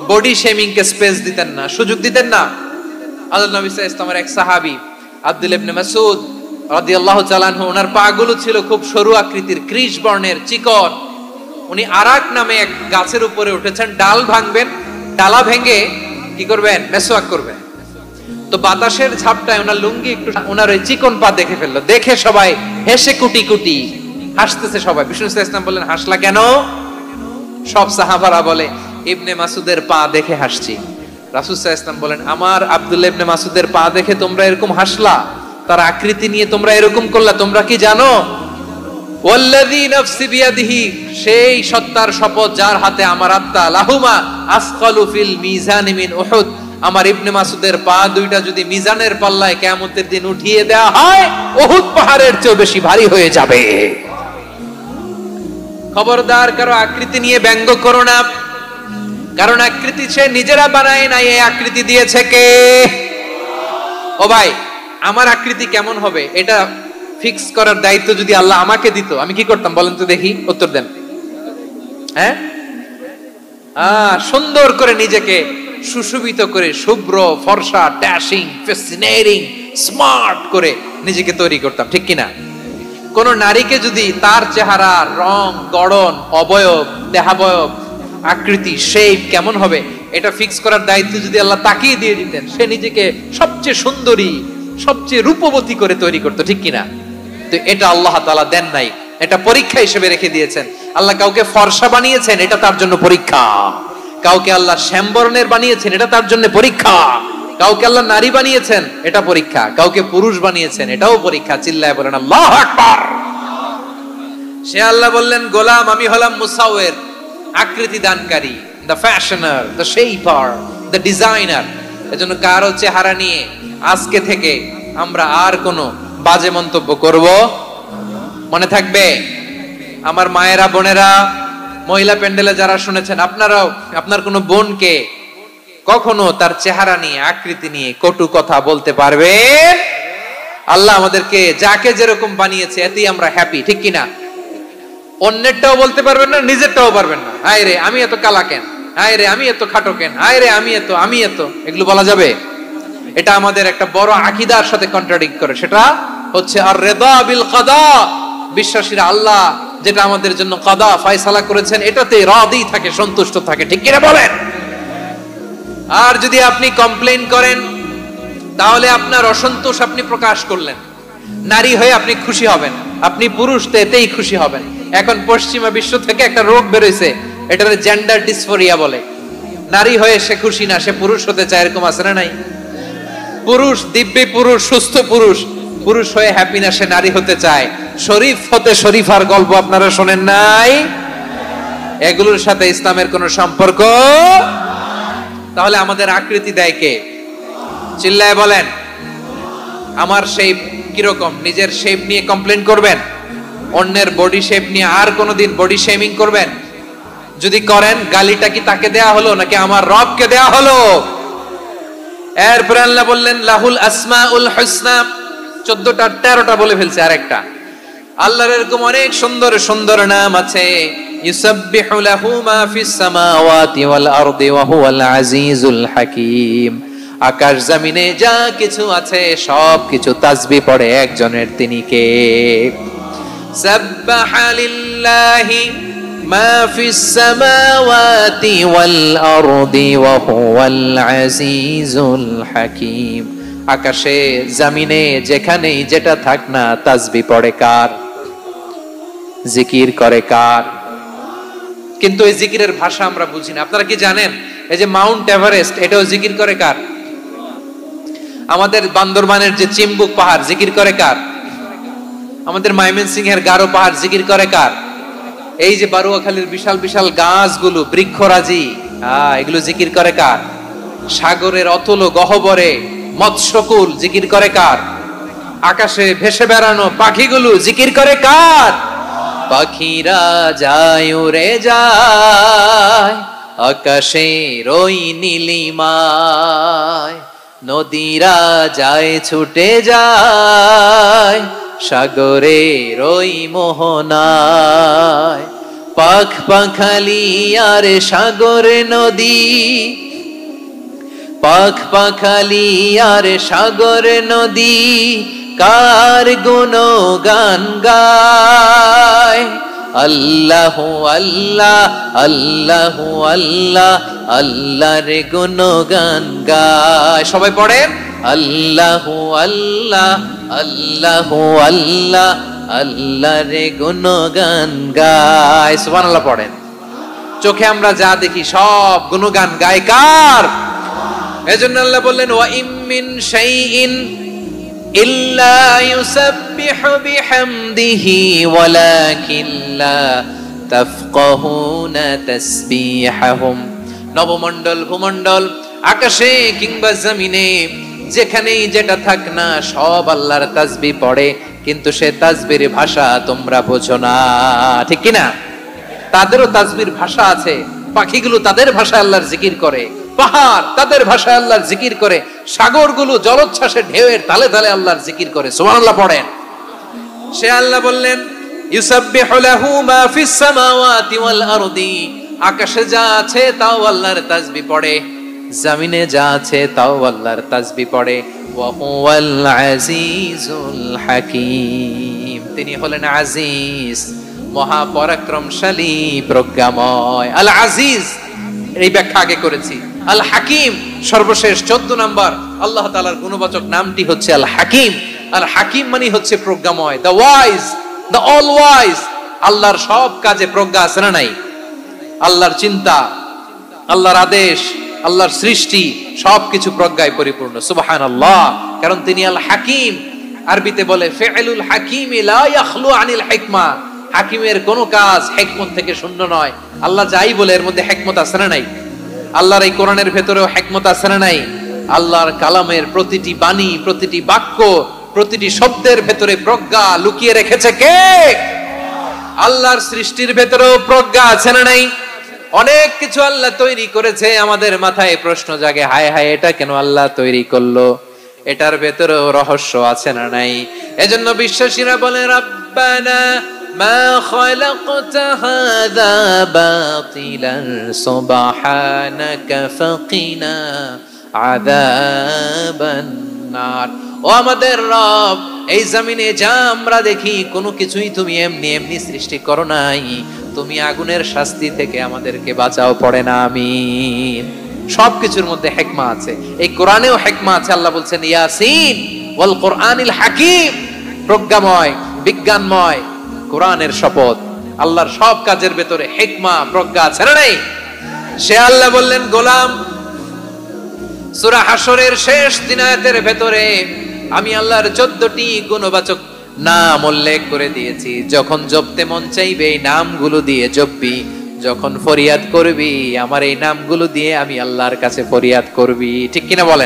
বডি শেমিং কে স্পেস দিতেন না, সুযোগ দিতেন না। আল্লাহ নবী সাল্লাল্লাহু আলাইহি ওয়াসাল্লামের এক সাহাবী আব্দুল্লাহ ইবনে মাসউদ রাদিয়াল্লাহু তাআলা আনহু, ওনার পাগুলো ছিল খুব সরু আকৃতির, কৃষ বর্ণের, চিকন। উনি আরাক নামে এক গাছের উপরে উঠেছেন, ডাল ভাঙবেন, ডালা ভেঙে কি করবেন? মেসওয়াক করবেন। তো বাতাসের ঝাপটায় ওনার লুঙ্গি একটু, ওনার ওই চিকন পা দেখে ফেললো। দেখে সবাই হেসে কুটি কুটি হাসতেছে সবাই। বিষ্ণু সাল্লাল্লাহু আলাইহি ওয়াসাল্লাম বললেন, হাসলা কেন? সব সাহাবারা বলে, ইবনে মাসুদের পা দেখে হাসছি। রাসূল সাল্লাল্লাহু আলাইহি ওয়াসাল্লাম বলেন, আমার আব্দুল্লাহ ইবনে মাসুদের পা দেখে তোমরা এরকম হাসলা, তার আকৃতি নিয়ে তোমরা এরকম করলা, তোমরা কি জানো? ওয়াল্লাযী নাফসি বিয়াদিহি, সেই সত্তার শপথ যার হাতে আমার আত্মা, লাহুমা আসকালু ফিল মিজান মিন উহুদ, আমার ইবনে মাসুদের পা দুইটা যদি মিজানের পাল্লায় কিয়ামতের দিন উঠিয়ে দেয়া হয়, উহুদ পাহাড়ের চেয়ে বেশি ভারী হয়ে যাবে। খবরদার, কারো আকৃতি নিয়ে ব্যঙ্গ করো না, কারণ আকৃতি সে নিজেরা বানায় নাই, এই আকৃতি দিয়েছে কে? ও ভাই, আমার আকৃতি কেমন হবে এটা ফিক্স করার দায়িত্ব যদি আল্লাহ আমাকে দিত, আমি কি করতাম বলেন তো দেখি, উত্তর দেন। হ্যাঁ, সুন্দর করে নিজেকে সুশোভিত করে, শুভ্র, ফর্সা, ড্যাশিং, ফ্যাসিনেটিং, স্মার্ট করে নিজেকে তৈরি করতাম, ঠিক কিনা? কোন নারীকে যদি তার চেহারা, রং, গড়ন, অবয়ব, দেহাবয়ব, আকৃতি, শেপ কেমন হবে এটা ফিক্স করার দায়িত্ব যদি আল্লাহ তাকিয়ে দিয়ে দিতেন, সে নিজেকে সবচেয়ে সুন্দরী, সবচেয়ে রূপবতী করে তৈরি করতো, ঠিক কিনা? তো এটা আল্লাহ তাআলা দেন নাই, এটা পরীক্ষা হিসেবে রেখে দিয়েছেন। আল্লাহ কাউকে ফর্সা বানিয়েছেন, এটা তার জন্য পরীক্ষা। কাউকে আল্লাহ শ্যামবর্ণের বানিয়েছেন, এটা তার জন্য পরীক্ষা। কাউকে আল্লাহ নারী বানিয়েছেন, এটা পরীক্ষা। কাউকে পুরুষ বানিয়েছেন, এটাও পরীক্ষা। চিল্লায় বলেন আল্লাহু আকবার। সে আল্লাহ বললেন, গোলাম আমি হলাম মুসাওয়ির, আকৃতি দানকারী, the fashioner, the shaper, the designer. এজন্য কারো চেহারা নিয়ে আজকে থেকে আমরা আর কোনো বাজে মন্তব্য করব মনে থাকবে। আমার মায়েরা, বোনেরা, মহিলা প্যান্ডেলে যারা শুনেছেন, আপনারাও আপনার কোনো বোনকে কখনো তার চেহারা নিয়ে, আকৃতি নিয়ে কটু কথা বলতে পারবেন? আল্লাহ আমাদেরকে যাকে যেরকম বানিয়েছে এতেই আমরা হ্যাপি, ঠিক কিনা? অন্যেরটাও বলতে পারবেন না, নিজেরটাও পারবেন না। হায় রে আমি এত কালা কেন, হায় রে আমি এত খাটো কেন, হায় রে আমি এত, এগুলো বলা যাবে? এটা আমাদের একটা বড় আকীদার সাথে কন্ট্রাডিক্ট করে। সেটা হচ্ছে আর রিদা বিল কাদা, বিশ্বাসীরা আল্লাহ যেটা আমাদের জন্য কাদা ফয়সালা করেছেন এটাতে রাদি থাকে, সন্তুষ্ট থাকে, ঠিক কিনা বলেন? আর যদি আপনি কমপ্লেইন করেন তাহলে আপনার অসন্তোষ আপনি প্রকাশ করলেন। নারী হয়ে আপনি খুশি হবেন, আপনি পুরুষ তো এতেই খুশি হবেন। এখন পশ্চিমা বিশ্ব থেকে একটা রোগ বেরোইছে, এটাকে জেন্ডার ডিসফোরিয়া বলে। নারী হয়ে সে খুশি না, সে পুরুষ হতে চায়, এরকম আছে না নাই? পুরুষ, দিব্যি পুরুষ, সুস্থ পুরুষ, পুরুষ হয়ে হ্যাপি না, সে নারী হতে চায়। শরীফ হতে শরীফার গল্প আপনারা শোনেন নাই? এগুলোর সাথে ইসলামের কোন সম্পর্ক? তাহলে আমাদের আকৃতি দেয় কে? চিল্লায় বলেন। আমার শেপ কিরকম, নিজের শেপ নিয়ে কমপ্লেন করবেন? অন্যের বডি শেপ নিয়ে আর কোনোদিন বডি শেমিং করবেন? যদি করেন, গালিটা কি তাকে দেয়া হলো নাকি আমার রবকে দেয়া হলো? এরপর আল্লাহ বললেন লাহুল আসমাউল হুসনা, 14টা 13টা বলে ফেলছে আরেকটা। আল্লাহর এরকম অনেক সুন্দর সুন্দর নাম আছে। ইউসাব্বিহু লাহু মা ফিস সামাওয়াতি ওয়াল আরদি ওয়া হুয়াল আজিজুল হাকীম। আকাশ জমিনে যা কিছু আছে সব কিছু তাসবিহ পড়ে একজনের, তিনি কে? সাব্বাহা লিল্লাহি মা ফিস সামাওয়াতি ওয়াল আরদি ওয়া হুয়াল আজিজুল হাকীম। আকাশে জমিনে যেখানেই যেটা থাক না, তাসবিহ পড়ে কার? জিকির করে কার? কিন্তু এই জিকিরের ভাষা আমরা বুঝি না। আপনারা কি জানেন এই যে মাউন্ট এভারেস্ট, এটাও জিকির করে কার? আমাদের বান্দরবানের যে চিম্বুক পাহাড়, জিকির করে কার? আমাদের ময়মনসিংহের গারো পাহাড় জিকির করে কার? এই যে বারুয়াখালীর বিশাল বিশাল গাছগুলো, বৃক্ষরাজি, এগুলো জিকির করে কার? সাগরের অতল গহ্বরে মৎস্যকুল জিকির করে কার? আকাশে ভেসে বেড়ানো পাখিগুলো জিকির করে কার? পাখিরা যায় উড়ে যায় আকাশের ওই নীলিমায়, নদীরা যায় ছুটে যায় সাগরের ওই মোহনায়। পাখ পাখালি আর সাগর নদী, পাখ পাখালি আর সাগর নদী কার গুণগান গায়। আল্লাহ আল্লাহ আল্লাহ আল্লাহ আল্লাহর গুণগান গায়। সবাই পড়েন আল্লাহ আল্লাহ আল্লাহ আল্লাহ আল্লাহর গুণগান গায়। সুবহানাল্লাহ পড়েন। চোখে আমরা যা দেখি সব গুণগান গায় কার? এজন্য আল্লাহ বললেন ওয়া ইম মিন শাইইন ইল্লা ইউসাব্বিহু বিহামদিহি ওয়ালাকিন লা তাফকাহুনা তাসবিহাহুম। নবমণ্ডল, ভূমণ্ডল, আকাশে কিংবা জমিনে যেখানেই যেটা থাক না সব আল্লাহর তাসবিহ পড়ে, কিন্তু সে তাসবিহর ভাষা তোমরা বোঝো না, ঠিক কি না? তাদেরও তাসবিহর ভাষা আছে। পাখিগুলো তাদের ভাষায় আল্লাহর জিকির করে, পাহাড় তাদের ভাষায় আল্লাহর জিকির করে, সাগরগুলো জলোচ্ছ্বাসে ঢেউয়ের তালে তালে আল্লাহর জিকির করে। সুবহানাল্লাহ পড়েন। সে আল্লাহ বললেন ইউসাব্বিহু লাহু মা ফিস সামাওয়াতি ওয়াল আরদি, আকাশে যা আছে তাও আল্লাহর তাসবিহ পড়ে, জমিনে যা আছে তাও আল্লাহর তাসবিহ পড়ে। ওয়া হুয়াল আজিজুল হাকীম, তিনি হলেন আজিজ, মহাপরাক্রমশালী, প্রজ্ঞাময়। আল আজিজ এই ব্যাখ্যা আগে করেছি। আল হাকিম সর্বশেষ 14 নম্বর আল্লাহ তাআলার গুণবাচক নামটি হচ্ছে আল হাকিম। আল হাকিম মানে হচ্ছে প্রজ্ঞাময়, the wise, the all wise. আল্লাহর সব কাজে প্রজ্ঞা আছে না নাই? আল্লাহর চিন্তা, আল্লাহর আদেশ, আল্লাহর সৃষ্টি সবকিছু প্রজ্ঞায় পরিপূর্ণ। সুবহানাল্লাহ, কারণ তিনি আল হাকিম। আরবিতে বলে ফিআলুল হাকিমি লা ইয়াখলু আনিল হিকমা, হাকিমের কোন কাজ হিকমত থেকে শূন্য নয়। আল্লাহ যাই বলে এর মধ্যে হিকমত আছে না নাই? আল্লাহর এই কোরআনের ভেতরেও হিকমত আছে না নাই? আল্লাহর কালামের প্রতিটি বাণী, প্রতিটি বাক্য, প্রতিটি শব্দের ভেতরে প্রজ্ঞা লুকিয়ে রেখেছে কে? আল্লাহর সৃষ্টির ভেতরেও প্রজ্ঞা আছে না নাই? অনেক কিছু আল্লাহ তৈরি করেছে, আমাদের মাথায় প্রশ্ন জাগে, হায় হায় এটা কেন আল্লাহ তৈরি করলো? এটার ভেতরেও রহস্য আছে না নাই? এজন্য বিশ্বাসীরা বলে রব্বানা মা খালাকতা হাযা বাতিলান সুবহানাকা ফাকিনা আযাবান নার। ও ও আমাদের রব, এই জমিনে যা আমরা দেখি কোনো কিছুই তুমি এমনি এমনি সৃষ্টি করো নাই, তুমি আগুনের শাস্তি থেকে আমাদেরকে বাঁচাও, পড়ে না আমিন। সবকিছুর মধ্যে হিকমা আছে, এই কোরআনেও হিকমা আছে। আল্লাহ বলছেন ইয়াসিন ওয়াল কোরআনিল হাকিম, প্রজ্ঞাময় বিজ্ঞানময় কোরআনের শপথ। আল্লাহর সব কাজের ভেতরে হিকমা প্রজ্ঞা আছে না নাই? সে আল্লাহ বললেন গোলাম, সূরা হাশরের শেষ 3 আয়াতের ভেতরে আমি আল্লাহর 14টি গুণবাচক নাম উল্লেখ করে দিয়েছি। যখন জপতে মন চাইবে এই নামগুলো দিয়ে জপবি, যখন ফরিয়াদ করবি আমার এই নামগুলো দিয়ে আমি আল্লাহর কাছে ফরিয়াদ করবি। ঠিক কিনা বলেন?